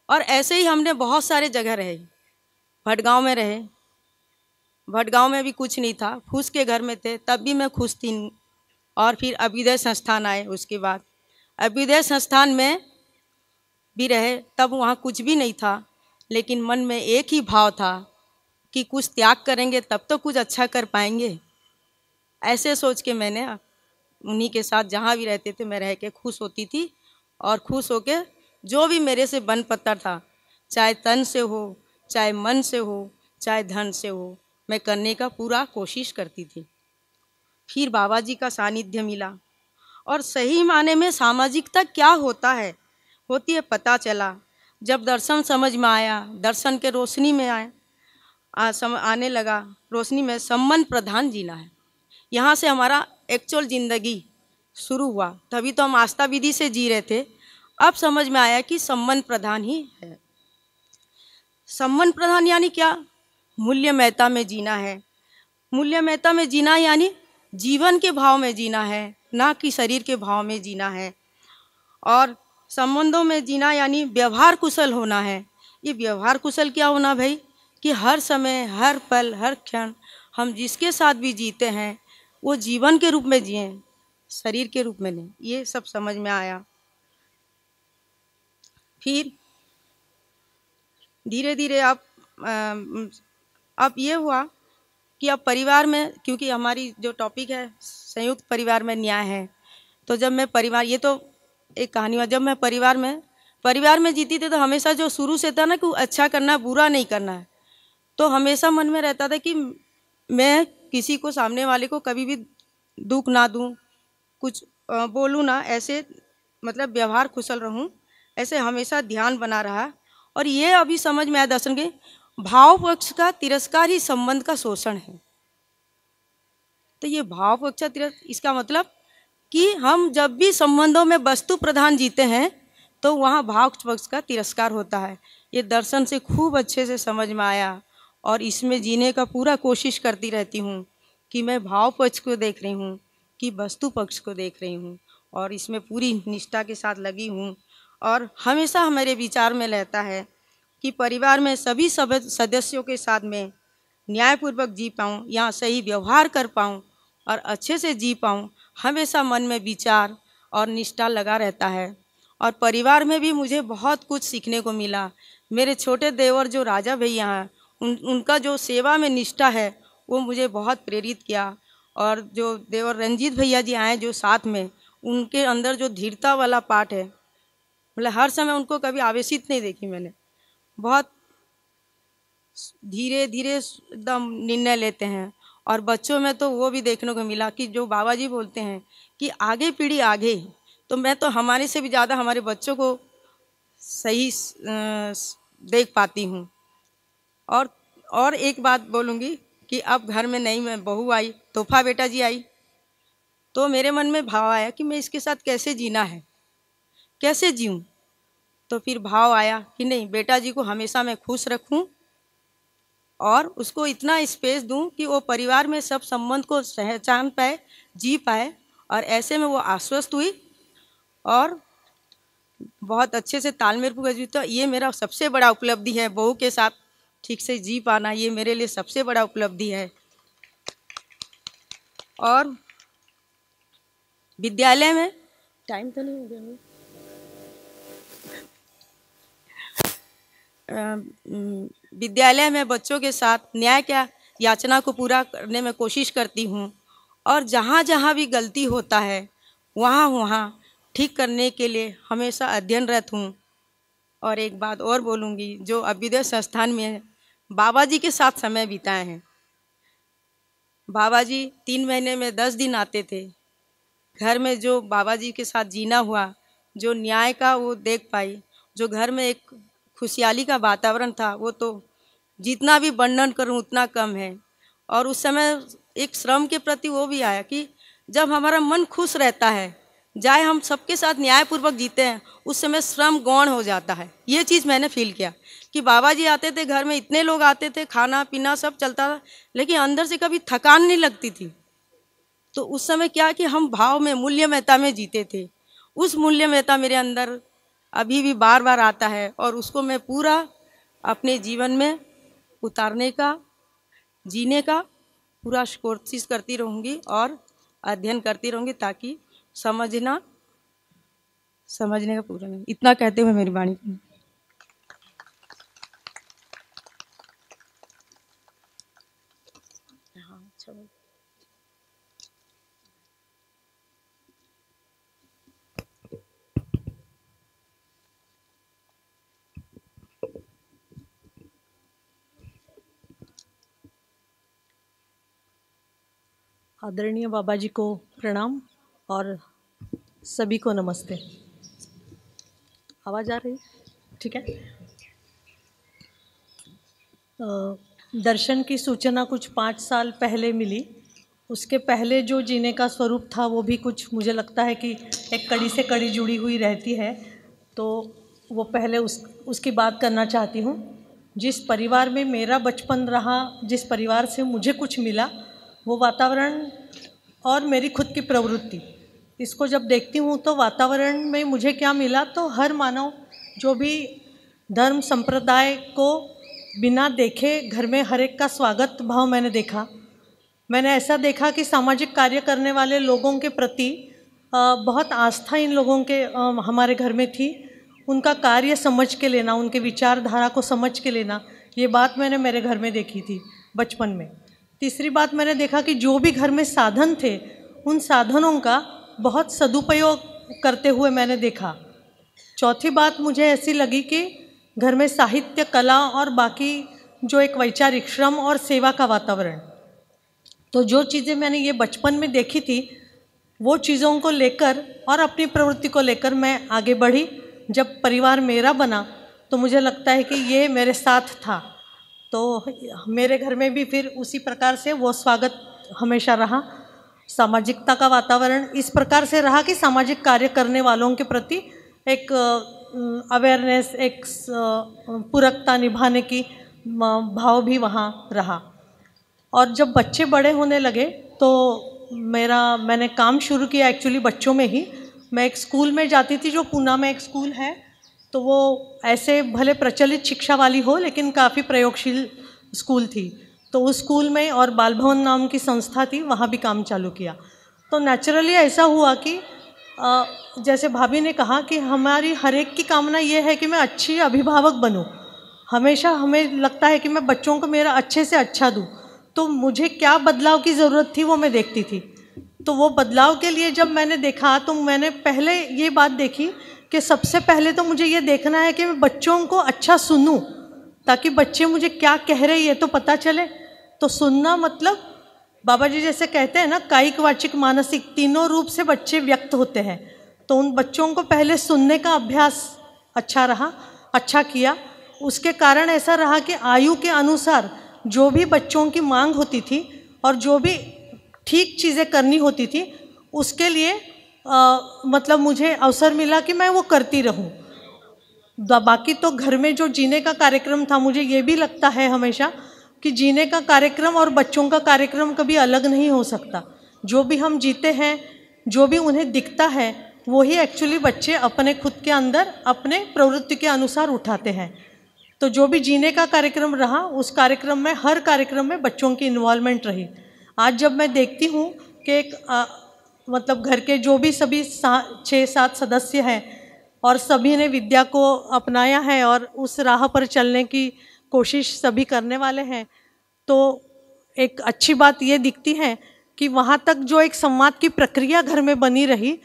और ऐसे ही हमने बहुत सारे जगह रहे, भटगांव में रहे, भटगांव में भी कुछ नहीं था, फूस के घर में थे, तब भी मैं खुश थी। और फिर अभ्युदय संस्थान आए, उसके बाद अभ्युदय संस्थान में भी रहे, तब वहाँ कुछ भी नहीं था, लेकिन मन में एक ही भाव था कि कुछ त्याग करेंगे तब तो कुछ अच्छा कर पाएंगे। ऐसे सोच के मैंने उन्हीं के साथ जहाँ भी रहते थे मैं रह के खुश होती थी, और खुश होके जो भी मेरे से बन पता था, चाहे तन से हो, चाहे मन से हो, चाहे धन से हो, मैं करने का पूरा कोशिश करती थी। फिर बाबा जी का सानिध्य मिला, और सही माने में सामाजिकता क्या होता है होती है पता चला। जब दर्शन समझ में आया, दर्शन के रोशनी में आने लगा, रोशनी में संबंध प्रधान जीना है, यहाँ से हमारा एक्चुअल ज़िंदगी शुरू हुआ। तभी तो हम आस्था विधि से जी रहे थे, अब समझ में आया कि संबंध प्रधान ही है। संबंध प्रधान यानी क्या? मूल्यमयता में जीना है। मूल्यमयता में जीना यानी जीवन के भाव में जीना है, ना कि शरीर के भाव में जीना है। और संबंधों में जीना यानी व्यवहार कुशल होना है। ये व्यवहार कुशल क्या होना भाई? कि हर समय, हर पल, हर क्षण हम जिसके साथ भी जीते हैं वो जीवन के रूप में जिए, शरीर के रूप में नहीं। ये सब समझ में आया। फिर धीरे धीरे अब ये हुआ कि अब परिवार में, क्योंकि हमारी जो टॉपिक है संयुक्त परिवार में न्याय है, तो जब मैं परिवार, ये तो एक कहानी हुआ, जब मैं परिवार में जीती थी तो हमेशा जो शुरू से था ना कि अच्छा करना, बुरा नहीं करना है, तो हमेशा मन में रहता था कि मैं किसी को, सामने वाले को कभी भी दुख ना दूं, कुछ बोलूँ ना, ऐसे मतलब व्यवहार कुशल रहूं, ऐसे हमेशा ध्यान बना रहा। और ये अभी समझ में आया दर्शन के, भाव पक्ष का तिरस्कार ही संबंध का शोषण है। तो ये भाव पक्ष का तिरस्कार, इसका मतलब कि हम जब भी संबंधों में वस्तु प्रधान जीते हैं तो वहाँ भाव पक्ष का तिरस्कार होता है। ये दर्शन से खूब अच्छे से समझ में आया, और इसमें जीने का पूरा कोशिश करती रहती हूँ कि मैं भाव पक्ष को देख रही हूँ कि वस्तु पक्ष को देख रही हूँ, और इसमें पूरी निष्ठा के साथ लगी हूँ। और हमेशा हमारे विचार में रहता है कि परिवार में सभी सदस्यों के साथ में न्यायपूर्वक जी पाऊँ, यहाँ सही व्यवहार कर पाऊँ और अच्छे से जी पाऊँ। हमेशा मन में विचार और निष्ठा लगा रहता है। और परिवार में भी मुझे बहुत कुछ सीखने को मिला। मेरे छोटे देवर जो राजा भैया हैं, उनका जो सेवा में निष्ठा है वो मुझे बहुत प्रेरित किया। और जो देवर रंजीत भैया जी आए जो साथ में, उनके अंदर जो धीरता वाला पाठ है, मतलब हर समय उनको कभी आवेशित नहीं देखी मैंने। बहुत धीरे धीरे एकदम निर्णय लेते हैं। और बच्चों में तो वो भी देखने को मिला कि जो बाबा जी बोलते हैं कि आगे पीढ़ी आगे, तो मैं तो हमारे से भी ज़्यादा हमारे बच्चों को सही देख पाती हूँ। और एक बात बोलूँगी कि अब घर में नई मैं बहू आई, तोहफा बेटा जी आई, तो मेरे मन में भाव आया कि मैं इसके साथ कैसे जीना है, कैसे जीऊँ। तो फिर भाव आया कि नहीं, बेटा जी को हमेशा मैं खुश रखूं और उसको इतना स्पेस दूं कि वो परिवार में सब संबंध को पहचान पाए, जी पाए। और ऐसे में वो आश्वस्त हुई और बहुत अच्छे से तालमेल पूरा। तो ये मेरा सबसे बड़ा उपलब्धि है, बहू के साथ ठीक से जी पाना, ये मेरे लिए सबसे बड़ा उपलब्धि है। और विद्यालय में टाइम तो नहीं हो गया, विद्यालय में बच्चों के साथ न्याय क्या याचना को पूरा करने में कोशिश करती हूँ। और जहाँ जहाँ भी गलती होता है वहाँ वहाँ ठीक करने के लिए हमेशा अध्ययनरत हूँ। और एक बात और बोलूँगी, जो अभ्युदय संस्थान में बाबा जी के साथ समय बिताए हैं। बाबा जी 3 महीने में 10 दिन आते थे। घर में जो बाबा जी के साथ जीना हुआ, जो न्याय का वो देख पाई, जो घर में एक खुशहाली का वातावरण था, वो तो जितना भी वर्णन करूं उतना कम है। और उस समय एक श्रम के प्रति वो भी आया कि जब हमारा मन खुश रहता है, चाहे हम सबके साथ न्यायपूर्वक जीते हैं, उस समय श्रम गौण हो जाता है। ये चीज़ मैंने फील किया कि बाबा जी आते थे, घर में इतने लोग आते थे, खाना पीना सब चलता था, लेकिन अंदर से कभी थकान नहीं लगती थी। तो उस समय क्या कि हम भाव में, मूल्यमयता में जीते थे। उस मूल्यमयता मेरे अंदर अभी भी बार बार आता है और उसको मैं पूरा अपने जीवन में उतारने का, जीने का पूरा कोशिश करती रहूँगी और अध्ययन करती रहूँगी, ताकि समझने का पूरा नहीं। इतना कहते हुए मेरी वाणी आदरणीय बाबा जी को प्रणाम और सभी को नमस्ते। आवाज़ आ रही है? ठीक है। दर्शन की सूचना कुछ 5 साल पहले मिली। उसके पहले जो जीने का स्वरूप था वो भी कुछ मुझे लगता है कि एक कड़ी से कड़ी जुड़ी हुई रहती है, तो वो पहले उसकी बात करना चाहती हूँ। जिस परिवार में मेरा बचपन रहा, जिस परिवार से मुझे कुछ मिला, वो वातावरण और मेरी खुद की प्रवृत्ति, इसको जब देखती हूँ तो वातावरण में मुझे क्या मिला, तो हर मानव जो भी धर्म संप्रदाय को बिना देखे घर में हर एक का स्वागत भाव मैंने देखा। मैंने ऐसा देखा कि सामाजिक कार्य करने वाले लोगों के प्रति बहुत आस्था इन लोगों के हमारे घर में थी। उनका कार्य समझ के लेना, उनके विचारधारा को समझ के लेना, ये बात मैंने मेरे घर में देखी थी बचपन में। तीसरी बात मैंने देखा कि जो भी घर में साधन थे, उन साधनों का बहुत सदुपयोग करते हुए मैंने देखा। चौथी बात मुझे ऐसी लगी कि घर में साहित्य, कला और बाकी जो एक वैचारिक श्रम और सेवा का वातावरण, तो जो चीज़ें मैंने ये बचपन में देखी थी, वो चीज़ों को लेकर और अपनी प्रवृत्ति को लेकर मैं आगे बढ़ी। जब परिवार मेरा बना तो मुझे लगता है कि ये मेरे साथ था, तो मेरे घर में भी फिर उसी प्रकार से वो स्वागत हमेशा रहा। सामाजिकता का वातावरण इस प्रकार से रहा कि सामाजिक कार्य करने वालों के प्रति एक अवेयरनेस, एक पूरकता निभाने की भाव भी वहाँ रहा। और जब बच्चे बड़े होने लगे तो मैंने काम शुरू किया एक्चुअली बच्चों में ही। मैं एक स्कूल में जाती थी, जो पूना में एक स्कूल है, तो वो ऐसे भले प्रचलित शिक्षा वाली हो लेकिन काफ़ी प्रयोगशील स्कूल थी। तो उस स्कूल में और बाल भवन नाम की संस्था थी, वहाँ भी काम चालू किया। तो नेचुरली ऐसा हुआ कि जैसे भाभी ने कहा कि हमारी हर एक की कामना ये है कि मैं अच्छी अभिभावक बनूं। हमेशा हमें लगता है कि मैं बच्चों को मेरा अच्छे से अच्छा दूँ, तो मुझे क्या बदलाव की ज़रूरत थी वो मैं देखती थी। तो वो बदलाव के लिए जब मैंने देखा तो मैंने पहले ये बात देखी कि सबसे पहले तो मुझे ये देखना है कि मैं बच्चों को अच्छा सुनूं, ताकि बच्चे मुझे क्या कह रहे हैं ये तो पता चले। तो सुनना मतलब बाबा जी जैसे कहते हैं ना, कायिक वाचिक मानसिक तीनों रूप से बच्चे व्यक्त होते हैं। तो उन बच्चों को पहले सुनने का अभ्यास अच्छा किया। उसके कारण ऐसा रहा कि आयु के अनुसार जो भी बच्चों की मांग होती थी और जो भी ठीक चीज़ें करनी होती थी उसके लिए मतलब मुझे अवसर मिला कि मैं वो करती रहूं। बाकी तो घर में जो जीने का कार्यक्रम था, मुझे ये भी लगता है हमेशा कि जीने का कार्यक्रम और बच्चों का कार्यक्रम कभी अलग नहीं हो सकता। जो भी हम जीते हैं, जो भी उन्हें दिखता है, वही एक्चुअली बच्चे अपने खुद के अंदर अपने प्रवृत्ति के अनुसार उठाते हैं। तो जो भी जीने का कार्यक्रम रहा, उस कार्यक्रम में हर कार्यक्रम में बच्चों की इन्वॉल्वमेंट रही। आज जब मैं देखती हूँ कि एक मतलब घर के जो भी सभी 6-7 सदस्य हैं और सभी ने विद्या को अपनाया है और उस राह पर चलने की कोशिश सभी करने वाले हैं, तो एक अच्छी बात ये दिखती है कि वहाँ तक जो एक संवाद की प्रक्रिया घर में बनी रही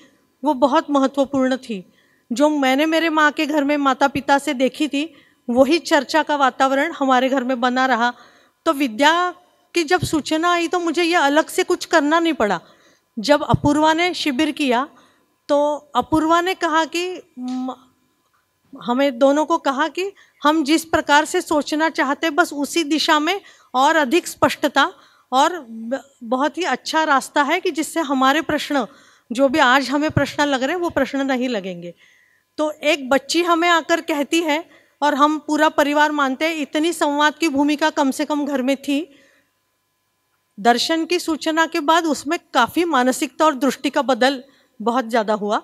वो बहुत महत्वपूर्ण थी। जो मैंने मेरे माँ के घर में माता पिता से देखी थी, वही चर्चा का वातावरण हमारे घर में बना रहा। तो विद्या की जब सूचना आई तो मुझे ये अलग से कुछ करना नहीं पड़ा। जब अपूर्वा ने शिविर किया तो अपूर्वा ने कहा कि हमें दोनों को कहा कि हम जिस प्रकार से सोचना चाहते बस उसी दिशा में और अधिक स्पष्टता और बहुत ही अच्छा रास्ता है कि जिससे हमारे प्रश्न जो भी आज हमें प्रश्न लग रहे हैं वो प्रश्न नहीं लगेंगे। तो एक बच्ची हमें आकर कहती है और हम पूरा परिवार मानते हैं, इतनी संवाद की भूमिका कम से कम घर में थी। दर्शन की सूचना के बाद उसमें काफ़ी मानसिकता और दृष्टि का बदल बहुत ज़्यादा हुआ।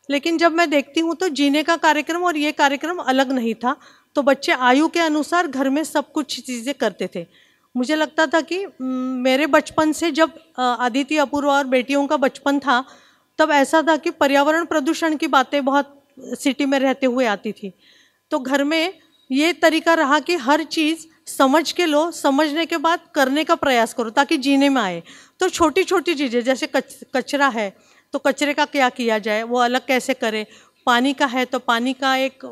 लेकिन जब मैं देखती हूँ तो जीने का कार्यक्रम और ये कार्यक्रम अलग नहीं था। तो बच्चे आयु के अनुसार घर में सब कुछ चीज़ें करते थे। मुझे लगता था कि मेरे बचपन से जब अदिति, अपूर्वा और बेटियों का बचपन था, तब ऐसा था कि पर्यावरण प्रदूषण की बातें बहुत सिटी में रहते हुए आती थी। तो घर में ये तरीका रहा कि हर चीज़ समझ के लो, समझने के बाद करने का प्रयास करो ताकि जीने में आए। तो छोटी छोटी चीज़ें जैसे कचरा है तो कचरे का क्या किया जाए, वो अलग कैसे करें। पानी का है तो पानी का एक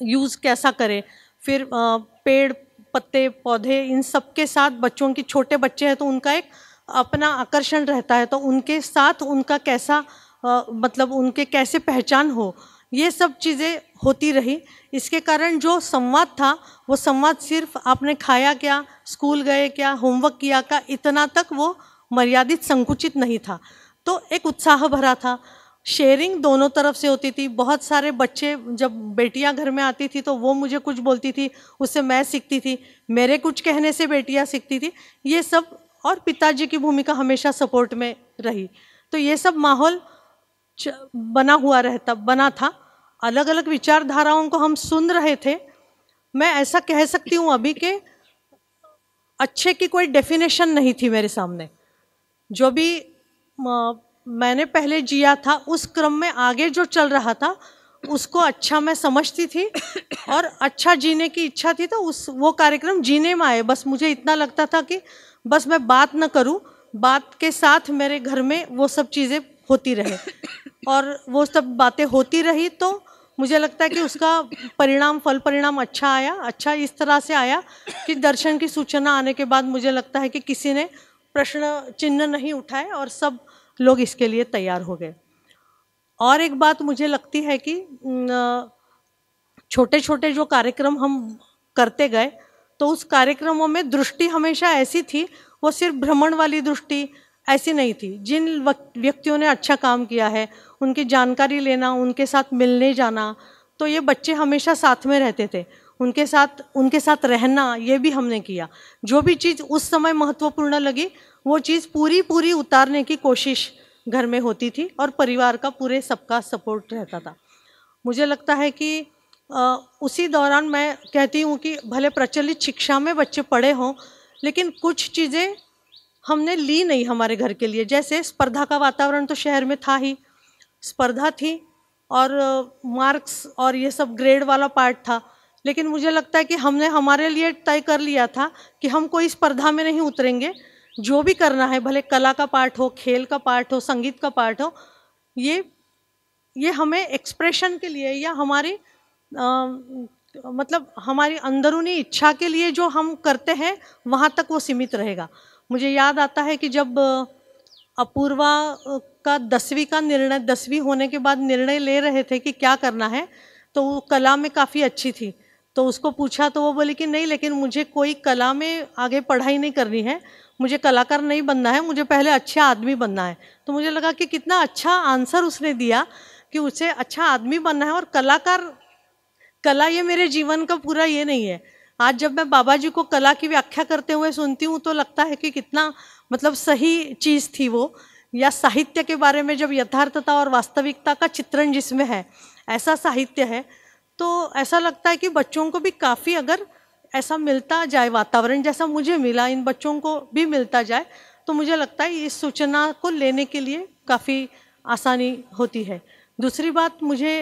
यूज़ कैसा करें। फिर पेड़ पत्ते पौधे इन सब के साथ बच्चों की, छोटे बच्चे हैं तो उनका एक अपना आकर्षण रहता है, तो उनके साथ उनका कैसा मतलब उनके कैसे पहचान हो, ये सब चीज़ें होती रही। इसके कारण जो संवाद था वो संवाद सिर्फ आपने खाया क्या, स्कूल गए क्या, होमवर्क किया का, इतना तक वो मर्यादित संकुचित नहीं था। तो एक उत्साह भरा था। शेयरिंग दोनों तरफ से होती थी। बहुत सारे बच्चे, जब बेटियां घर में आती थी तो वो मुझे कुछ बोलती थी, उससे मैं सीखती थी, मेरे कुछ कहने से बेटियां सीखती थी, ये सब। और पिताजी की भूमिका हमेशा सपोर्ट में रही। तो ये सब माहौल बना था। अलग अलग विचारधाराओं को हम सुन रहे थे। मैं ऐसा कह सकती हूँ अभी कि अच्छे की कोई डेफिनेशन नहीं थी मेरे सामने। जो भी मैंने पहले जिया था उस क्रम में आगे जो चल रहा था उसको अच्छा मैं समझती थी और अच्छा जीने की इच्छा थी, तो वो कार्यक्रम जीने में आए। बस मुझे इतना लगता था कि बस मैं बात न करूं, बात के साथ मेरे घर में वो सब चीज़ें होती रहे और वो सब बातें होती रही। तो मुझे लगता है कि उसका फल परिणाम अच्छा आया। अच्छा इस तरह से आया कि दर्शन की सूचना आने के बाद मुझे लगता है कि किसी ने प्रश्न चिन्ह नहीं उठाए और सब लोग इसके लिए तैयार हो गए। और एक बात मुझे लगती है कि छोटे छोटे जो कार्यक्रम हम करते गए तो उस कार्यक्रमों में दृष्टि हमेशा ऐसी थी, वो सिर्फ भ्रमण वाली दृष्टि ऐसी नहीं थी। जिन व्यक्तियों ने अच्छा काम किया है उनकी जानकारी लेना, उनके साथ मिलने जाना, तो ये बच्चे हमेशा साथ में रहते थे, उनके साथ रहना, ये भी हमने किया। जो भी चीज़ उस समय महत्वपूर्ण लगी वो चीज़ पूरी उतारने की कोशिश घर में होती थी और परिवार का पूरे सबका सपोर्ट रहता था। मुझे लगता है कि उसी दौरान मैं कहती हूँ कि भले प्रचलित शिक्षा में बच्चे पढ़े हों, लेकिन कुछ चीज़ें हमने ली नहीं हमारे घर के लिए। जैसे स्पर्धा का वातावरण तो शहर में था ही, स्पर्धा थी और मार्क्स और ये सब ग्रेड वाला पार्ट था, लेकिन मुझे लगता है कि हमने हमारे लिए तय कर लिया था कि हम कोई स्पर्धा में नहीं उतरेंगे, जो भी करना है, भले कला का पार्ट हो, खेल का पार्ट हो, संगीत का पार्ट हो, ये हमें एक्सप्रेशन के लिए या हमारी मतलब हमारी अंदरूनी इच्छा के लिए जो हम करते हैं वहाँ तक वो सीमित रहेगा। मुझे याद आता है कि जब अपूर्वा का 10वीं का निर्णय, 10वीं होने के बाद निर्णय ले रहे थे कि क्या करना है, तो वो कला में काफ़ी अच्छी थी, तो उसको पूछा तो वो बोली कि नहीं, लेकिन मुझे कोई कला में आगे पढ़ाई नहीं करनी है, मुझे कलाकार नहीं बनना है, मुझे पहले अच्छा आदमी बनना है। तो मुझे लगा कि कितना अच्छा आंसर उसने दिया कि उसे अच्छा आदमी बनना है, और कला ये मेरे जीवन का पूरा ये नहीं है। आज जब मैं बाबा जी को कला की व्याख्या करते हुए सुनती हूँ तो लगता है कि कितना मतलब सही चीज़ थी वो, या साहित्य के बारे में जब यथार्थता और वास्तविकता का चित्रण जिसमें है, ऐसा साहित्य है, तो ऐसा लगता है कि बच्चों को भी काफ़ी अगर ऐसा मिलता जाए, वातावरण जैसा मुझे मिला इन बच्चों को भी मिलता जाए, तो मुझे लगता है इस सूचना को लेने के लिए काफ़ी आसानी होती है। दूसरी बात मुझे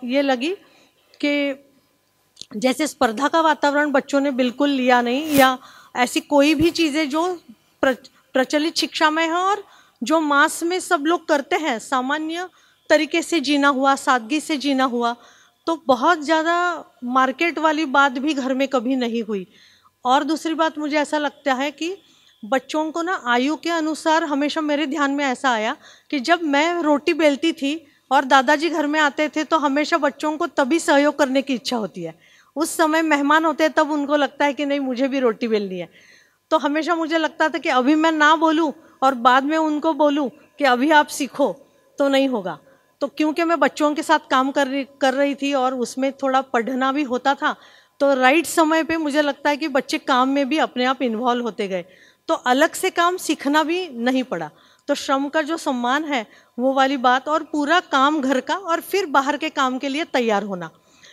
ये लगी कि जैसे स्पर्धा का वातावरण बच्चों ने बिल्कुल लिया नहीं, या ऐसी कोई भी चीज़ें जो प्रचलित शिक्षा में है और जो मास में सब लोग करते हैं, सामान्य तरीके से जीना हुआ, सादगी से जीना हुआ, तो बहुत ज़्यादा मार्केट वाली बात भी घर में कभी नहीं हुई। और दूसरी बात मुझे ऐसा लगता है कि बच्चों को ना आयु के अनुसार, हमेशा मेरे ध्यान में ऐसा आया कि जब मैं रोटी बेलती थी और दादाजी घर में आते थे तो हमेशा बच्चों को तभी सहयोग करने की इच्छा होती है। उस समय मेहमान होते हैं तब उनको लगता है कि नहीं मुझे भी रोटी बेलनी है। तो हमेशा मुझे लगता था कि अभी मैं ना बोलूं और बाद में उनको बोलूं कि अभी आप सीखो, तो नहीं होगा। तो क्योंकि मैं बच्चों के साथ काम कर रही थी और उसमें थोड़ा पढ़ना भी होता था, तो राइट समय पे मुझे लगता है कि बच्चे काम में भी अपने आप इन्वॉल्व होते गए, तो अलग से काम सीखना भी नहीं पड़ा। तो श्रम का जो सम्मान है वो वाली बात, और पूरा काम घर का और फिर बाहर के काम के लिए तैयार होना,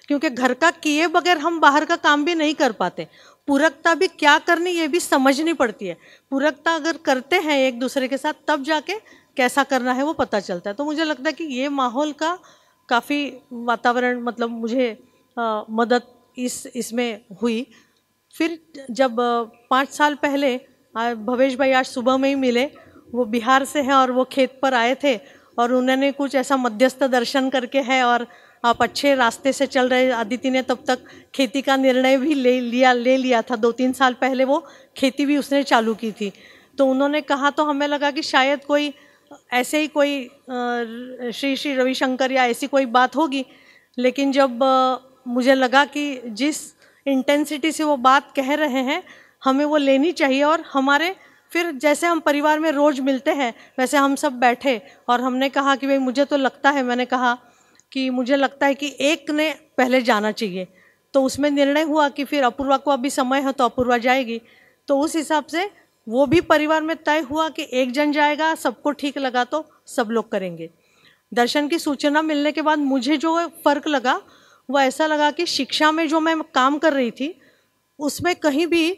क्योंकि घर का किए बगैर हम बाहर का काम भी नहीं कर पाते। पूरकता भी क्या करनी ये भी समझनी पड़ती है। पूरकता अगर करते हैं एक दूसरे के साथ तब जाके कैसा करना है वो पता चलता है। तो मुझे लगता है कि ये माहौल का काफ़ी वातावरण मतलब मुझे मदद इसमें हुई। फिर जब 5 साल पहले भवेश भाई आज सुबह में ही मिले, वो बिहार से हैं और वो खेत पर आए थे और उन्होंने कुछ ऐसा मध्यस्थ दर्शन करके है और आप अच्छे रास्ते से चल रहे। अदिति ने तब तक खेती का निर्णय भी ले लिया था, 2-3 साल पहले वो खेती भी उसने चालू की थी। तो उन्होंने कहा तो हमें लगा कि शायद कोई ऐसे ही कोई श्री रविशंकर या ऐसी कोई बात होगी, लेकिन जब मुझे लगा कि जिस इंटेंसिटी से वो बात कह रहे हैं हमें वो लेनी चाहिए। और हमारे फिर जैसे हम परिवार में रोज़ मिलते हैं वैसे हम सब बैठे और हमने कहा कि भाई मुझे तो लगता है, मैंने कहा कि मुझे लगता है कि एक ने पहले जाना चाहिए। तो उसमें निर्णय हुआ कि फिर अपूर्वा को अभी समय है तो अपूर्वा जाएगी। तो उस हिसाब से वो भी परिवार में तय हुआ कि एक जन जाएगा, सबको ठीक लगा तो सब लोग करेंगे। दर्शन की सूचना मिलने के बाद मुझे जो फ़र्क लगा वो ऐसा लगा कि शिक्षा में जो मैं काम कर रही थी उसमें कहीं भी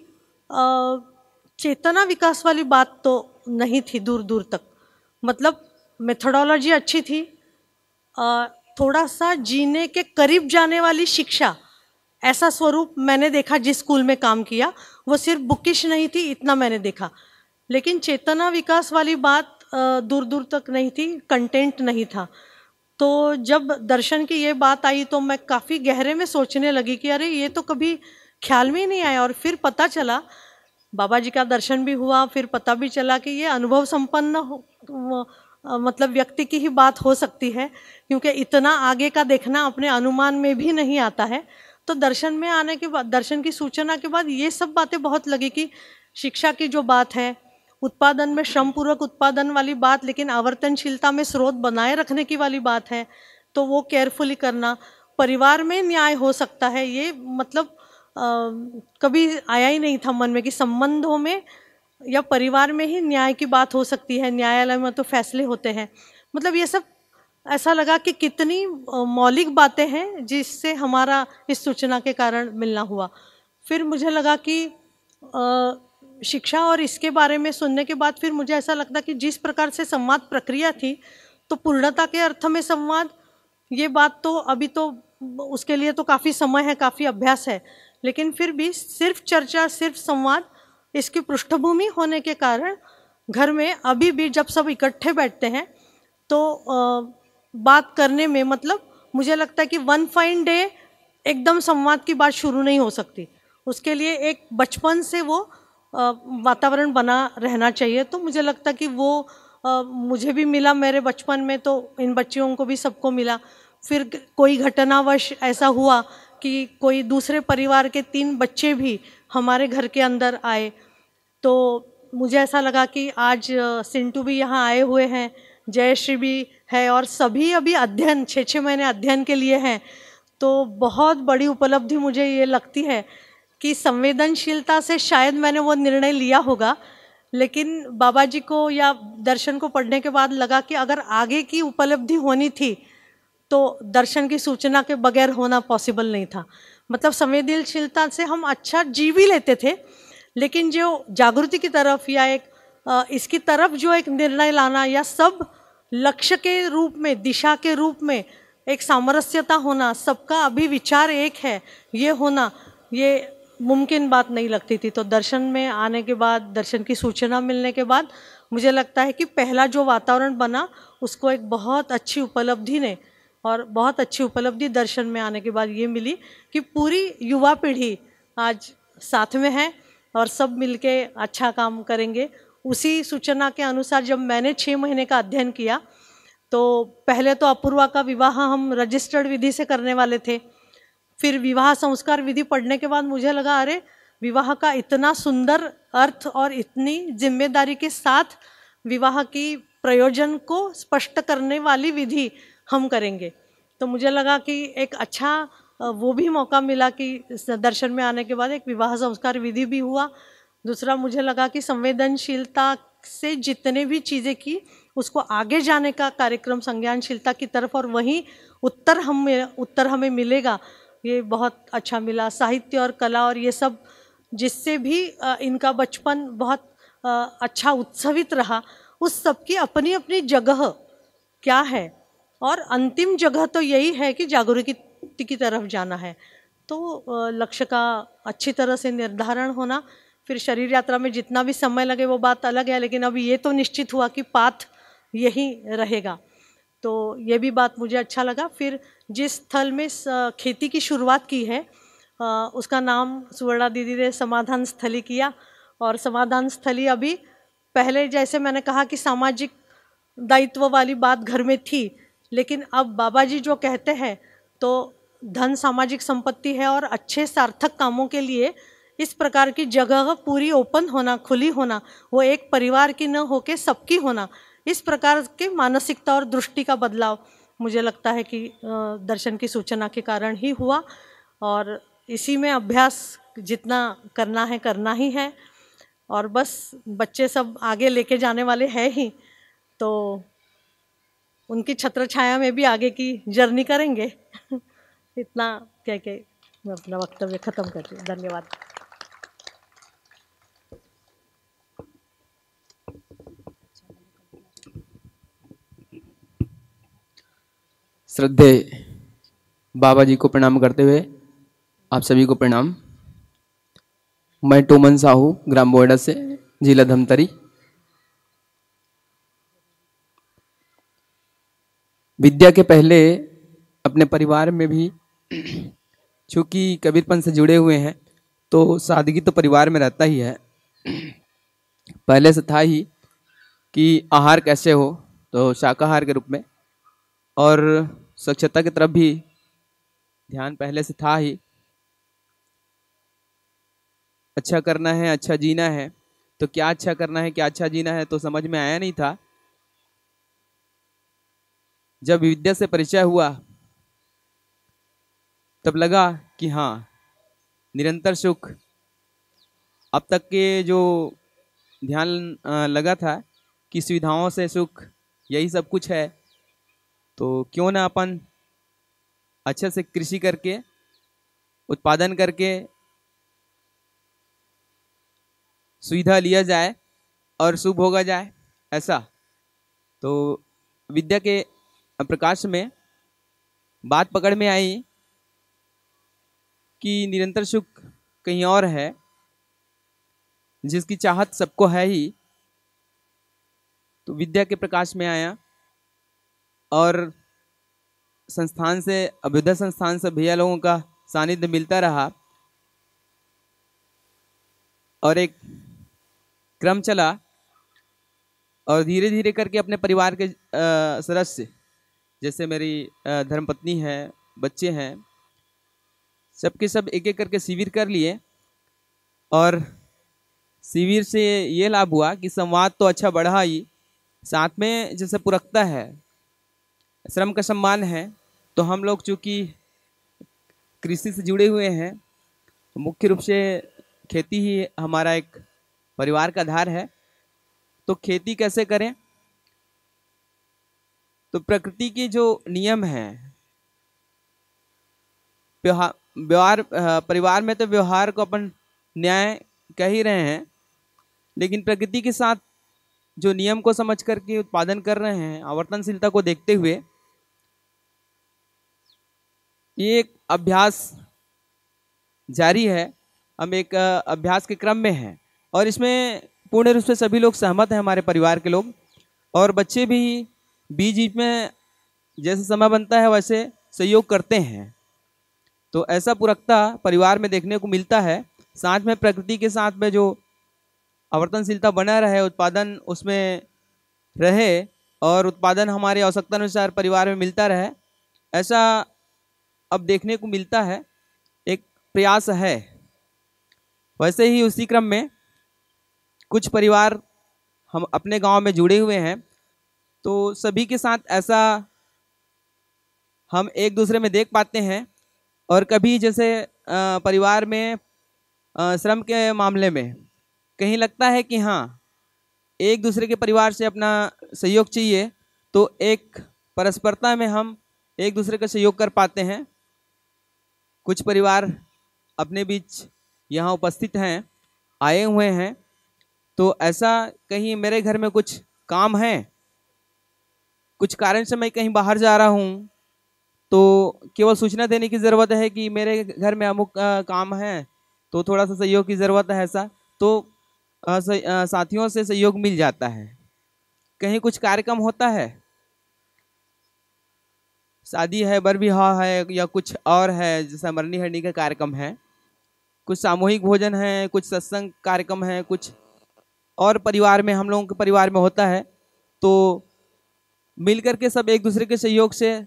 चेतना विकास वाली बात तो नहीं थी दूर दूर तक। मतलब मेथोडोलॉजी अच्छी थी, थोड़ा सा जीने के करीब जाने वाली शिक्षा, ऐसा स्वरूप मैंने देखा जिस स्कूल में काम किया। वो सिर्फ बुकिश नहीं थी, इतना मैंने देखा, लेकिन चेतना विकास वाली बात दूर दूर तक नहीं थी, कंटेंट नहीं था। तो जब दर्शन की ये बात आई तो मैं काफ़ी गहरे में सोचने लगी कि अरे ये तो कभी ख्याल में ही नहीं आया। और फिर पता चला, बाबा जी का दर्शन भी हुआ, फिर पता भी चला कि ये अनुभव संपन्न मतलब व्यक्ति की ही बात हो सकती है, क्योंकि इतना आगे का देखना अपने अनुमान में भी नहीं आता है। तो दर्शन में आने के बाद, दर्शन की सूचना के बाद ये सब बातें बहुत लगी कि शिक्षा की जो बात है, उत्पादन में श्रमपूर्वक उत्पादन वाली बात, लेकिन आवर्तनशीलता में स्रोत बनाए रखने की वाली बात है, तो वो केयरफुली करना। परिवार में न्याय हो सकता है, ये मतलब कभी आया ही नहीं था मन में कि संबंधों में या परिवार में ही न्याय की बात हो सकती है, न्यायालय में तो फैसले होते हैं। मतलब ये सब ऐसा लगा कि कितनी मौलिक बातें हैं जिससे हमारा इस सूचना के कारण मिलना हुआ। फिर मुझे लगा कि शिक्षा और इसके बारे में सुनने के बाद फिर मुझे ऐसा लगता कि जिस प्रकार से संवाद प्रक्रिया थी, तो पूर्णता के अर्थ में संवाद, ये बात तो अभी तो उसके लिए तो काफ़ी समय है, काफ़ी अभ्यास है, लेकिन फिर भी सिर्फ चर्चा, सिर्फ संवाद, इसकी पृष्ठभूमि होने के कारण घर में अभी भी जब सब इकट्ठे बैठते हैं तो बात करने में, मतलब मुझे लगता है कि वन फाइन डे एकदम संवाद की बात शुरू नहीं हो सकती। उसके लिए एक बचपन से वो वातावरण बना रहना चाहिए। तो मुझे लगता कि वो मुझे भी मिला मेरे बचपन में, तो इन बच्चियों को भी सबको मिला। फिर कोई घटनावश ऐसा हुआ कि कोई दूसरे परिवार के 3 बच्चे भी हमारे घर के अंदर आए, तो मुझे ऐसा लगा कि आज सिंटू भी यहाँ आए हुए हैं, जयश्री भी है, और सभी अभी अध्ययन 6-6 महीने अध्ययन के लिए हैं। तो बहुत बड़ी उपलब्धि मुझे ये लगती है कि संवेदनशीलता से शायद मैंने वो निर्णय लिया होगा, लेकिन बाबा जी को या दर्शन को पढ़ने के बाद लगा कि अगर आगे की उपलब्धि होनी थी तो दर्शन की सूचना के बगैर होना पॉसिबल नहीं था। मतलब संवेदनशीलता से हम अच्छा जी भी लेते थे, लेकिन जो जागृति की तरफ या एक इसकी तरफ जो एक निर्णय लाना, या सब लक्ष्य के रूप में, दिशा के रूप में एक सामरस्यता होना, सबका अभी विचार एक है, ये होना, ये मुमकिन बात नहीं लगती थी। तो दर्शन में आने के बाद, दर्शन की सूचना मिलने के बाद मुझे लगता है कि पहला जो वातावरण बना उसको एक बहुत अच्छी उपलब्धि ने, और बहुत अच्छी उपलब्धि दर्शन में आने के बाद ये मिली कि पूरी युवा पीढ़ी आज साथ में है और सब मिलके अच्छा काम करेंगे। उसी सूचना के अनुसार जब मैंने 6 महीने का अध्ययन किया, तो पहले तो अपूर्वा का विवाह हम रजिस्टर्ड विधि से करने वाले थे। फिर विवाह संस्कार विधि पढ़ने के बाद मुझे लगा, अरे विवाह का इतना सुंदर अर्थ और इतनी जिम्मेदारी के साथ विवाह की प्रयोजन को स्पष्ट करने वाली विधि हम करेंगे। तो मुझे लगा कि एक अच्छा वो भी मौका मिला कि दर्शन में आने के बाद एक विवाह संस्कार विधि भी हुआ। दूसरा मुझे लगा कि संवेदनशीलता से जितने भी चीज़ें की उसको आगे जाने का कार्यक्रम संज्ञानशीलता की तरफ, और वहीं उत्तर हमें मिलेगा, ये बहुत अच्छा मिला। साहित्य और कला और ये सब जिससे भी इनका बचपन बहुत अच्छा उत्सवित रहा, उस सब की अपनी अपनी जगह क्या है, और अंतिम जगह तो यही है कि जागरूकता की तरफ जाना है। तो लक्ष्य का अच्छी तरह से निर्धारण होना, फिर शरीर यात्रा में जितना भी समय लगे वो बात अलग है, लेकिन अभी ये तो निश्चित हुआ कि पाथ यही रहेगा, तो ये भी बात मुझे अच्छा लगा। फिर जिस स्थल में खेती की शुरुआत की है उसका नाम सुवर्णा दीदी ने समाधान स्थली किया, और समाधान स्थली अभी पहले जैसे मैंने कहा कि सामाजिक दायित्व वाली बात घर में थी, लेकिन अब बाबा जी जो कहते हैं तो धन सामाजिक संपत्ति है, और अच्छे सार्थक कामों के लिए इस प्रकार की जगह पूरी ओपन होना, खुली होना, वो एक परिवार की न होके सबकी होना, इस प्रकार के मानसिकता और दृष्टि का बदलाव मुझे लगता है कि दर्शन की सूचना के कारण ही हुआ। और इसी में अभ्यास जितना करना है करना ही है, और बस बच्चे सब आगे लेके जाने वाले हैं ही, तो उनकी छत्र छाया में भी आगे की जर्नी करेंगे। इतना कह के मैं अपना वक्तव्य खत्म करती हूँ। धन्यवाद। श्रद्धेय बाबा जी को प्रणाम करते हुए आप सभी को प्रणाम। मैं टोमन साहू, ग्राम बोएडा से, जिला धमतरी। विद्या के पहले अपने परिवार में भी चूँकि कबीरपंथ से जुड़े हुए हैं तो सादगी तो परिवार में रहता ही है। पहले से था ही कि आहार कैसे हो, तो शाकाहार के रूप में, और स्वच्छता की तरफ भी ध्यान पहले से था ही। अच्छा करना है, अच्छा जीना है, तो क्या अच्छा करना है, क्या अच्छा जीना है, तो समझ में आया नहीं था। जब विद्या से परिचय हुआ तब लगा कि हाँ, निरंतर सुख, अब तक के जो ध्यान लगा था कि सुविधाओं से सुख, यही सब कुछ है, तो क्यों ना अपन अच्छे से कृषि करके, उत्पादन करके सुविधा लिया जाए और शुभ होगा जाए, ऐसा। तो विद्या के प्रकाश में बात पकड़ में आई कि निरंतर सुख कहीं और है, जिसकी चाहत सबको है ही। तो विद्या के प्रकाश में आया और संस्थान से, अभ्युदय संस्थान से भैया लोगों का सानिध्य मिलता रहा और एक क्रम चला और धीरे धीरे करके अपने परिवार के सदस्य, जैसे मेरी धर्मपत्नी है, बच्चे हैं, सबके सब एक एक करके शिविर कर लिए। और शिविर से ये लाभ हुआ कि संवाद तो अच्छा बढ़ा ही, साथ में जैसे पुरखता है, श्रम का सम्मान है। तो हम लोग चूँकि कृषि से जुड़े हुए हैं, मुख्य रूप से खेती ही हमारा एक परिवार का आधार है। तो खेती कैसे करें, तो प्रकृति के जो नियम हैं, व्यवहार, परिवार में तो व्यवहार को अपन न्याय कह ही रहे हैं, लेकिन प्रकृति के साथ जो नियम को समझ करके उत्पादन कर रहे हैं, आवर्तनशीलता को देखते हुए, ये एक अभ्यास जारी है। हम एक अभ्यास के क्रम में हैं और इसमें पूर्ण रूप से सभी लोग सहमत हैं, हमारे परिवार के लोग और बच्चे भी बीच बीच में जैसे समय बनता है वैसे सहयोग करते हैं। तो ऐसा पूरकता परिवार में देखने को मिलता है। साथ में प्रकृति के साथ में जो आवर्तनशीलता बना रहे, उत्पादन उसमें रहे और उत्पादन हमारी आवश्यकता अनुसार परिवार में मिलता रहे, ऐसा अब देखने को मिलता है, एक प्रयास है। वैसे ही उसी क्रम में कुछ परिवार हम अपने गांव में जुड़े हुए हैं, तो सभी के साथ ऐसा हम एक दूसरे में देख पाते हैं। और कभी जैसे परिवार में श्रम के मामले में कहीं लगता है कि हाँ, एक दूसरे के परिवार से अपना सहयोग चाहिए, तो एक परस्परता में हम एक दूसरे का सहयोग कर पाते हैं। कुछ परिवार अपने बीच यहाँ उपस्थित हैं, आए हुए हैं, तो ऐसा कहीं मेरे घर में कुछ काम है, कुछ कारण से मैं कहीं बाहर जा रहा हूँ, तो केवल सूचना देने की ज़रूरत है कि मेरे घर में अमुक काम है, तो थोड़ा सा सहयोग की ज़रूरत है, ऐसा तो साथियों से सहयोग मिल जाता है। कहीं कुछ कार्यक्रम होता है, शादी है, बर विवाह है या कुछ और है, जैसा मरनी हरनी का कार्यक्रम है, कुछ सामूहिक भोजन है, कुछ सत्संग कार्यक्रम है, कुछ और परिवार में, हम लोगों के परिवार में होता है, तो मिल करके सब एक दूसरे के सहयोग से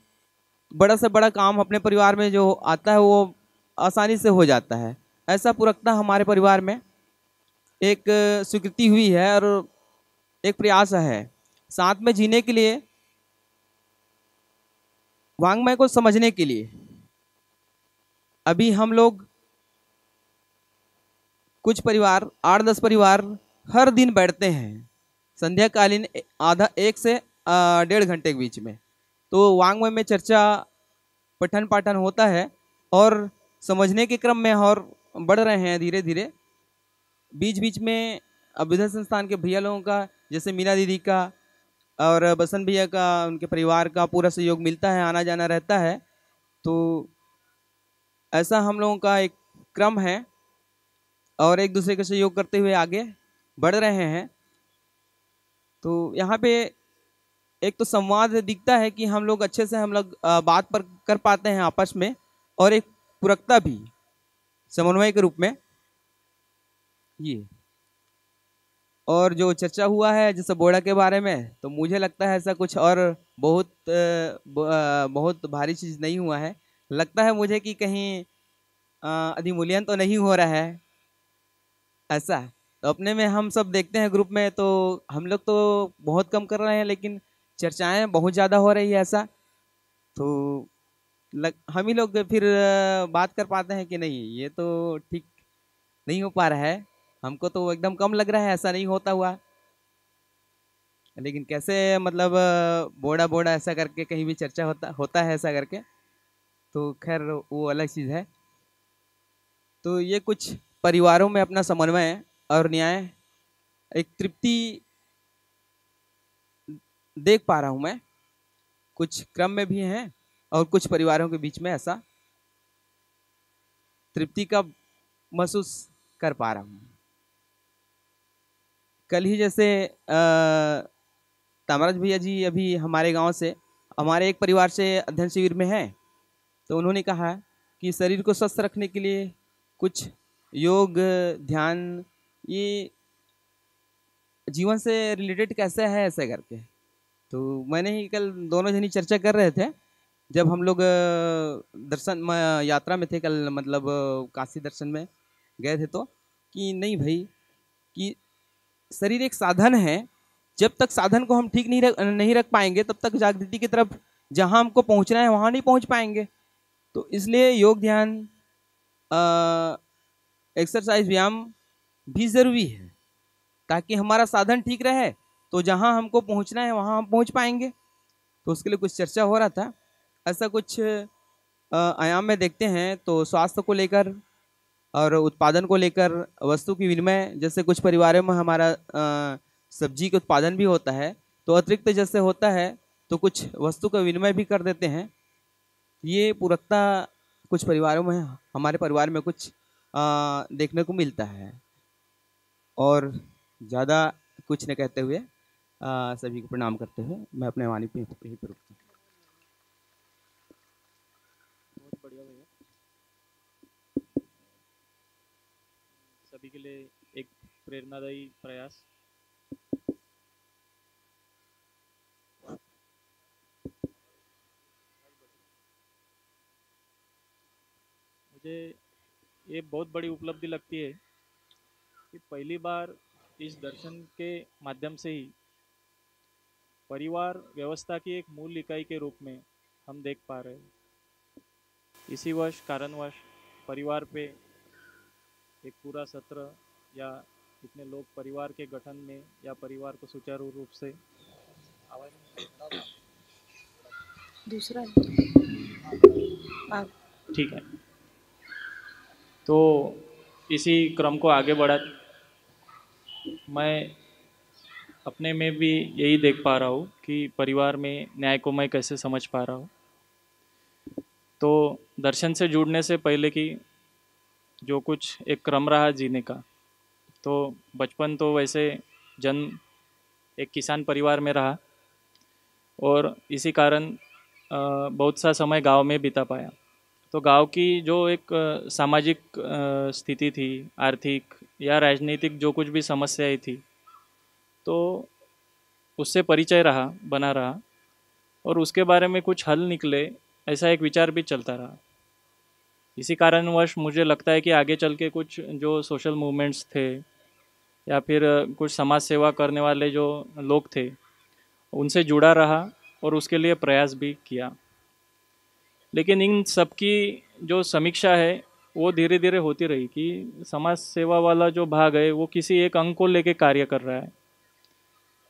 बड़ा से बड़ा काम अपने परिवार में जो आता है वो आसानी से हो जाता है। ऐसा पूरकता हमारे परिवार में एक स्वीकृति हुई है और एक प्रयास है साथ में जीने के लिए, वांग्मय को समझने के लिए। अभी हम लोग कुछ परिवार, 8-10 परिवार हर दिन बैठते हैं संध्याकालीन, आधा 1 से 1.5 घंटे के बीच में, तो वांग्मय में चर्चा, पठन पाठन होता है और समझने के क्रम में और बढ़ रहे हैं धीरे धीरे। बीच बीच में अभ्युदय संस्थान के भैया लोगों का, जैसे मीना दीदी का और बसंत भैया का, उनके परिवार का पूरा सहयोग मिलता है, आना जाना रहता है। तो ऐसा हम लोगों का एक क्रम है और एक दूसरे का सहयोग करते हुए आगे बढ़ रहे हैं। तो यहाँ पे एक तो संवाद दिखता है कि हम लोग अच्छे से हम लोग बात पर कर पाते हैं आपस में, और एक पूरकता भी समन्वय के रूप में ये। और जो चर्चा हुआ है जैसे बोड़ा के बारे में, तो मुझे लगता है ऐसा कुछ और बहुत भारी चीज़ नहीं हुआ है। लगता है मुझे कि कहीं अधिमूल्यन तो नहीं हो रहा है ऐसा। तो अपने में हम सब देखते हैं ग्रुप में, तो हम लोग तो बहुत कम कर रहे हैं, लेकिन चर्चाएं बहुत ज़्यादा हो रही है ऐसा। तो हम ही लोग फिर बात कर पाते हैं कि नहीं, ये तो ठीक नहीं हो पा रहा है, हमको तो एकदम कम लग रहा है, ऐसा नहीं होता हुआ। लेकिन कैसे मतलब बोड़ा बोड़ा ऐसा करके कहीं भी चर्चा होता है ऐसा करके, तो खैर वो अलग चीज़ है। तो ये कुछ परिवारों में अपना समन्वय और न्याय, एक तृप्ति देख पा रहा हूँ मैं। कुछ क्रम में भी हैं और कुछ परिवारों के बीच में ऐसा तृप्ति का महसूस कर पा रहा हूँ। कल ही जैसे तामराज भैया जी अभी हमारे गांव से, हमारे एक परिवार से अध्ययन शिविर में हैं, तो उन्होंने कहा कि शरीर को स्वस्थ रखने के लिए कुछ योग, ध्यान, ये जीवन से रिलेटेड कैसे है ऐसे करके। तो मैंने ही कल दोनों जनी चर्चा कर रहे थे जब हम लोग दर्शन यात्रा में थे कल, मतलब काशी दर्शन में गए थे, तो कि नहीं भाई, कि शरीर एक साधन है, जब तक साधन को हम ठीक नहीं रख पाएंगे तब तक जागृति की तरफ जहां हमको पहुंचना है वहां नहीं पहुंच पाएंगे। तो इसलिए योग, ध्यान, एक्सरसाइज, व्यायाम भी जरूरी है ताकि हमारा साधन ठीक रहे, तो जहां हमको पहुंचना है वहां हम पहुंच पाएंगे। तो उसके लिए कुछ चर्चा हो रहा था। ऐसा कुछ आयाम में देखते हैं तो स्वास्थ्य को लेकर और उत्पादन को लेकर, वस्तु की विनिमय, जैसे कुछ परिवारों में हमारा सब्जी के उत्पादन भी होता है, तो अतिरिक्त जैसे होता है तो कुछ वस्तु का विनिमय भी कर देते हैं। ये पूरकता कुछ परिवारों में, हमारे परिवार में कुछ देखने को मिलता है। और ज़्यादा कुछ न कहते हुए सभी को प्रणाम करते हुए मैं अपने वाणी पे यहीं पर रुकता हूँ। बहुत बढ़िया भैया, सभी के लिए एक प्रेरणादायी प्रयास। मुझे ये बहुत बड़ी उपलब्धि लगती है कि पहली बार इस दर्शन के माध्यम से ही परिवार व्यवस्था की एक मूल इकाई के रूप में हम देख पा रहे हैं। इसी कारणवश परिवार पे एक पूरा सत्र या इतने लोग परिवार के गठन में या परिवार को सुचारू रूप से दूसरा ठीक है, तो इसी क्रम को आगे बढ़ा मैं अपने में भी यही देख पा रहा हूँ कि परिवार में न्याय को मैं कैसे समझ पा रहा हूँ। तो दर्शन से जुड़ने से पहले की जो कुछ एक क्रम रहा जीने का, तो बचपन तो वैसे जन्म एक किसान परिवार में रहा और इसी कारण बहुत सा समय गांव में बिता पाया। तो गांव की जो एक सामाजिक स्थिति थी, आर्थिक या राजनीतिक जो कुछ भी समस्याएं थी, तो उससे परिचय बना रहा और उसके बारे में कुछ हल निकले, ऐसा एक विचार भी चलता रहा। इसी कारणवश मुझे लगता है कि आगे चल के कुछ जो सोशल मूवमेंट्स थे या फिर कुछ समाज सेवा करने वाले जो लोग थे उनसे जुड़ा रहा और उसके लिए प्रयास भी किया। लेकिन इन सब की जो समीक्षा है वो धीरे धीरे होती रही कि समाज सेवा वाला जो भाग है वो किसी एक अंग को लेके कार्य कर रहा है,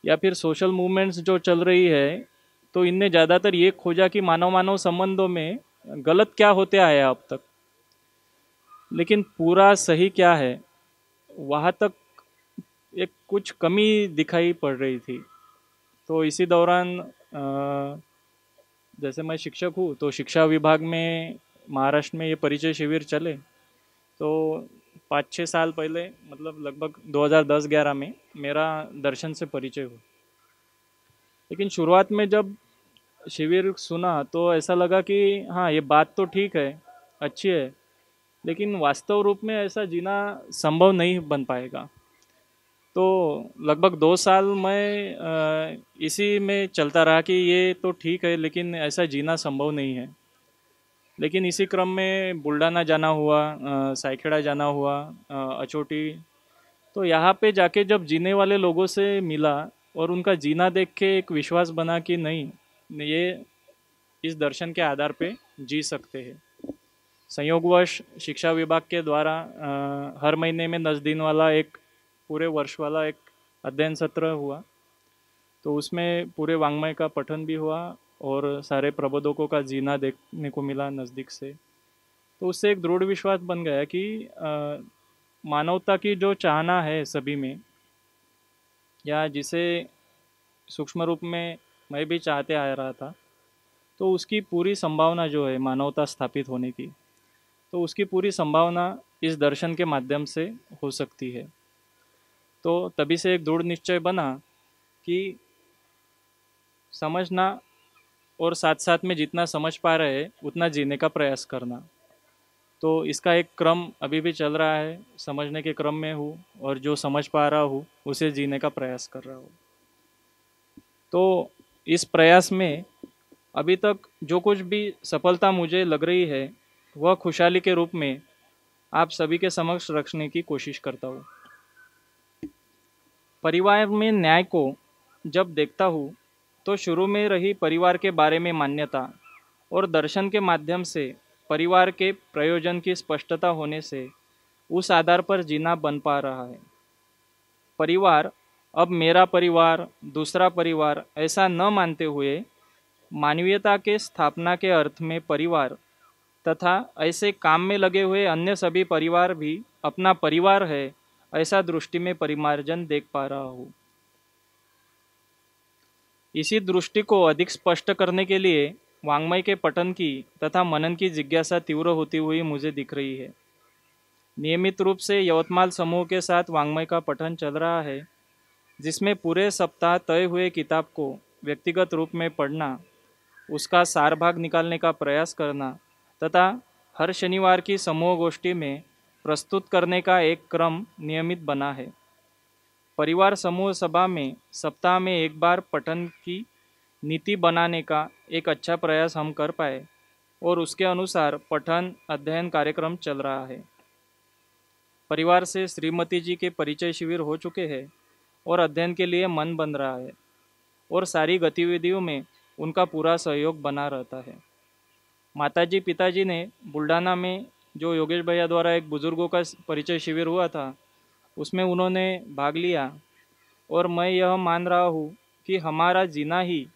या फिर सोशल मूवमेंट्स जो चल रही है तो इनने ज़्यादातर ये खोजा कि मानव संबंधों में गलत क्या होते आया अब तक, लेकिन पूरा सही क्या है वहाँ तक एक कुछ कमी दिखाई पड़ रही थी। तो इसी दौरान जैसे मैं शिक्षक हूँ तो शिक्षा विभाग में महाराष्ट्र में ये परिचय शिविर चले, तो 5-6 साल पहले मतलब लगभग 2010-11 में मेरा दर्शन से परिचय हुआ। लेकिन शुरुआत में जब शिविर सुना तो ऐसा लगा कि हाँ ये बात तो ठीक है, अच्छी है, लेकिन वास्तव रूप में ऐसा जीना संभव नहीं बन पाएगा। तो लगभग 2 साल मैं इसी में चलता रहा कि ये तो ठीक है लेकिन ऐसा जीना संभव नहीं है। लेकिन इसी क्रम में बुल्डाना जाना हुआ, साइखेड़ा जाना हुआ, अचोटी, तो यहाँ पे जाके जब जीने वाले लोगों से मिला और उनका जीना देख के एक विश्वास बना कि नहीं, ये इस दर्शन के आधार पे जी सकते हैं। संयोगवश शिक्षा विभाग के द्वारा हर महीने में 10 दिन वाला एक पूरे वर्ष वाला एक अध्ययन सत्र हुआ, तो उसमें पूरे वाङ्मय का पठन भी हुआ और सारे प्रबोधकों का जीना देखने को मिला नज़दीक से। तो उससे एक दृढ़ विश्वास बन गया कि मानवता की जो चाहना है सभी में, या जिसे सूक्ष्म रूप में मैं भी चाहते आ रहा था, तो उसकी पूरी संभावना जो है मानवता स्थापित होने की, तो उसकी पूरी संभावना इस दर्शन के माध्यम से हो सकती है। तो तभी से एक दृढ़ निश्चय बना कि समझना और साथ साथ में जितना समझ पा रहे हैं उतना जीने का प्रयास करना। तो इसका एक क्रम अभी भी चल रहा है, समझने के क्रम में हूँ और जो समझ पा रहा हूँ उसे जीने का प्रयास कर रहा हूँ। तो इस प्रयास में अभी तक जो कुछ भी सफलता मुझे लग रही है वह खुशहाली के रूप में आप सभी के समक्ष रखने की कोशिश करता हूँ। परिवार में न्याय को जब देखता हूँ तो शुरू में रही परिवार के बारे में मान्यता और दर्शन के माध्यम से परिवार के प्रयोजन की स्पष्टता होने से उस आधार पर जीना बन पा रहा है। परिवार अब मेरा परिवार, दूसरा परिवार ऐसा न मानते हुए मानवीयता के स्थापना के अर्थ में परिवार तथा ऐसे काम में लगे हुए अन्य सभी परिवार भी अपना परिवार है, ऐसा दृष्टि में परिमार्जन देख पा रहा हूँ। इसी दृष्टि को अधिक स्पष्ट करने के लिए वाङ्मय के पठन की तथा मनन की जिज्ञासा तीव्र होती हुई मुझे दिख रही है। नियमित रूप से यवतमाल समूह के साथ वाङ्मय का पठन चल रहा है, जिसमें पूरे सप्ताह तय हुए किताब को व्यक्तिगत रूप में पढ़ना, उसका सार भाग निकालने का प्रयास करना तथा हर शनिवार की समूह गोष्ठी में प्रस्तुत करने का एक क्रम नियमित बना है। परिवार समूह सभा में सप्ताह में एक बार पठन की नीति बनाने का एक अच्छा प्रयास हम कर पाए और उसके अनुसार पठन अध्ययन कार्यक्रम चल रहा है। परिवार से श्रीमती जी के परिचय शिविर हो चुके हैं और अध्ययन के लिए मन बन रहा है और सारी गतिविधियों में उनका पूरा सहयोग बना रहता है। माताजी पिताजी ने बुल्ढाना में जो योगेश भैया द्वारा एक बुजुर्गों का परिचय शिविर हुआ था उसमें उन्होंने भाग लिया और मैं यह मान रहा हूँ कि हमारा जीना ही,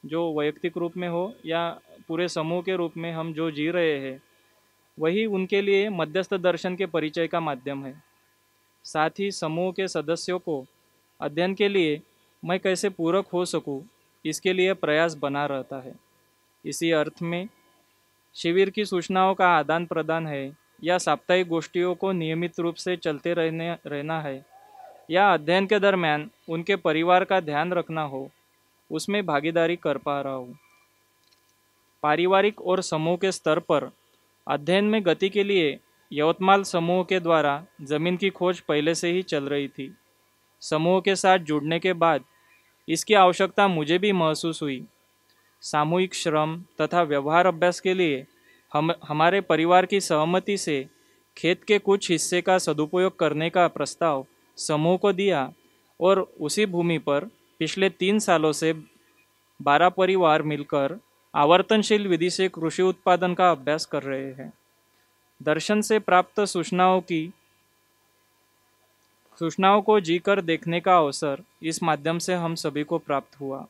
जो वैयक्तिक रूप में हो या पूरे समूह के रूप में हम जो जी रहे हैं, वही उनके लिए मध्यस्थ दर्शन के परिचय का माध्यम है। साथ ही समूह के सदस्यों को अध्ययन के लिए मैं कैसे पूरक हो सकूं, इसके लिए प्रयास बना रहता है। इसी अर्थ में शिविर की सूचनाओं का आदान प्रदान है या साप्ताहिक गोष्ठियों को नियमित रूप से चलते रहना है या अध्ययन के दरमियान उनके परिवार का ध्यान रखना हो, उसमें भागीदारी कर पा रहा हूँ। पारिवारिक और समूह के स्तर पर अध्ययन में गति के लिए यवतमाल समूह के द्वारा जमीन की खोज पहले से ही चल रही थी। समूह के साथ जुड़ने के बाद इसकी आवश्यकता मुझे भी महसूस हुई। सामूहिक श्रम तथा व्यवहार अभ्यास के लिए हमारे परिवार की सहमति से खेत के कुछ हिस्से का सदुपयोग करने का प्रस्ताव समूह को दिया और उसी भूमि पर पिछले 3 सालों से 12 परिवार मिलकर आवर्तनशील विधि से कृषि उत्पादन का अभ्यास कर रहे हैं। दर्शन से प्राप्त सूचनाओं को जी कर देखने का अवसर इस माध्यम से हम सभी को प्राप्त हुआ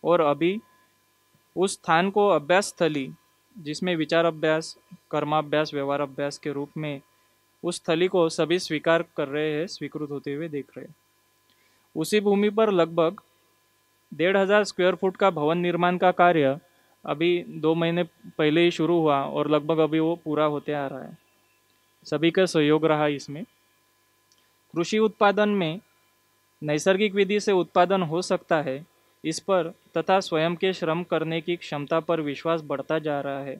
और अभी उस स्थान को अभ्यास स्थली, जिसमें विचार अभ्यास, कर्माभ्यास, व्यवहार अभ्यास के रूप में उस स्थली को सभी स्वीकार कर रहे हैं, स्वीकृत होते हुए देख रहे हैं। उसी भूमि पर लगभग 1500 स्क्वायर फुट का भवन निर्माण का कार्य अभी 2 महीने पहले ही शुरू हुआ और लगभग अभी वो पूरा होते आ रहा है। सभी का सहयोग रहा इसमें। कृषि उत्पादन में नैसर्गिक विधि से उत्पादन हो सकता है, इस पर तथा स्वयं के श्रम करने की क्षमता पर विश्वास बढ़ता जा रहा है।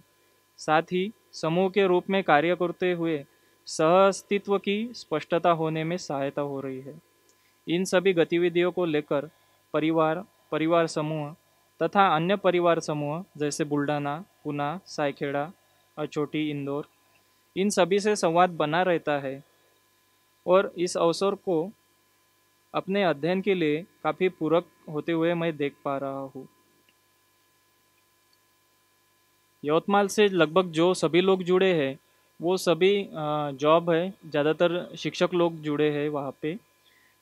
साथ ही समूह के रूप में कार्य करते हुए सह अस्तित्व की स्पष्टता होने में सहायता हो रही है। इन सभी गतिविधियों को लेकर परिवार समूह तथा अन्य परिवार समूह जैसे बुल्ढाना, पुना, सायखेड़ा, अचोटी, इंदौर, इन सभी से संवाद बना रहता है और इस अवसर को अपने अध्ययन के लिए काफ़ी पूरक होते हुए मैं देख पा रहा हूँ। यवतमाल से लगभग जो सभी लोग जुड़े हैं वो सभी जॉब है, ज़्यादातर शिक्षक लोग जुड़े हैं वहाँ पे,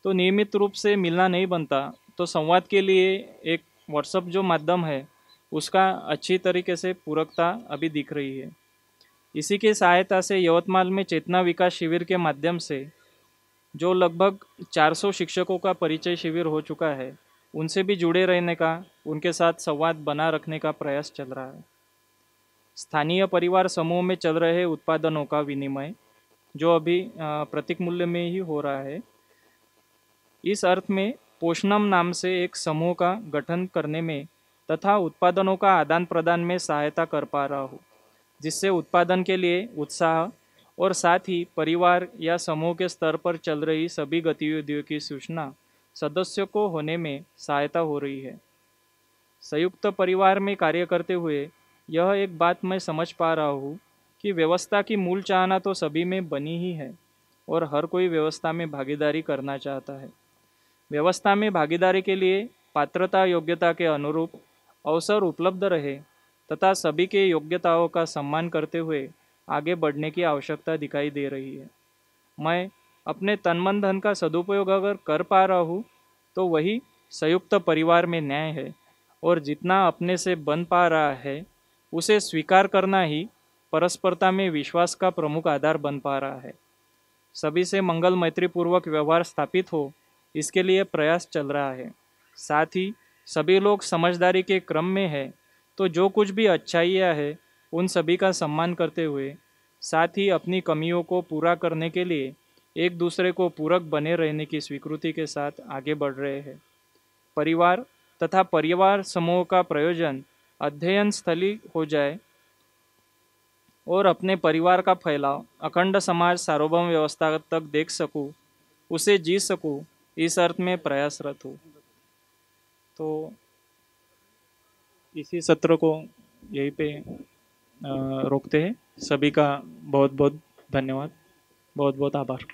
तो नियमित रूप से मिलना नहीं बनता, तो संवाद के लिए एक व्हाट्सएप जो माध्यम है उसका अच्छी तरीके से पूरकता अभी दिख रही है। इसी की सहायता से यवतमाल में चेतना विकास शिविर के माध्यम से जो लगभग 400 शिक्षकों का परिचय शिविर हो चुका है, उनसे भी जुड़े रहने का, उनके साथ संवाद बना रखने का प्रयास चल रहा है। स्थानीय परिवार समूह में चल रहे उत्पादनों का विनिमय, जो अभी प्रतीक मूल्य में ही हो रहा है, इस अर्थ में पोषणम नाम से एक समूह का गठन करने में तथा उत्पादनों का आदान प्रदान में सहायता कर पा रहा हूँ, जिससे उत्पादन के लिए उत्साह और साथ ही परिवार या समूह के स्तर पर चल रही सभी गतिविधियों की सूचना सदस्यों को होने में सहायता हो रही है। संयुक्त परिवार में कार्य करते हुए यह एक बात मैं समझ पा रहा हूँ कि व्यवस्था की मूल चाहना तो सभी में बनी ही है और हर कोई व्यवस्था में भागीदारी करना चाहता है। व्यवस्था में भागीदारी के लिए पात्रता योग्यता के अनुरूप अवसर उपलब्ध रहे तथा सभी के योग्यताओं का सम्मान करते हुए आगे बढ़ने की आवश्यकता दिखाई दे रही है। मैं अपने तन मन धन का सदुपयोग अगर कर पा रहा हूँ तो वही संयुक्त परिवार में न्याय है और जितना अपने से बन पा रहा है उसे स्वीकार करना ही परस्परता में विश्वास का प्रमुख आधार बन पा रहा है। सभी से मंगल मैत्रीपूर्वक व्यवहार स्थापित हो, इसके लिए प्रयास चल रहा है। साथ ही सभी लोग समझदारी के क्रम में है तो जो कुछ भी अच्छाइयाँ है उन सभी का सम्मान करते हुए साथ ही अपनी कमियों को पूरा करने के लिए एक दूसरे को पूरक बने रहने की स्वीकृति के साथ आगे बढ़ रहे हैं। परिवार तथा परिवार समूह का प्रयोजन अध्ययन स्थली हो जाए और अपने परिवार का फैलाव अखंड समाज सार्वभौम व्यवस्था तक देख सकूं, उसे जी सकूं, इस अर्थ में प्रयासरत हूँ। तो इसी सत्र को यहीं पे रोकते हैं। सभी का बहुत बहुत धन्यवाद, बहुत बहुत आभार।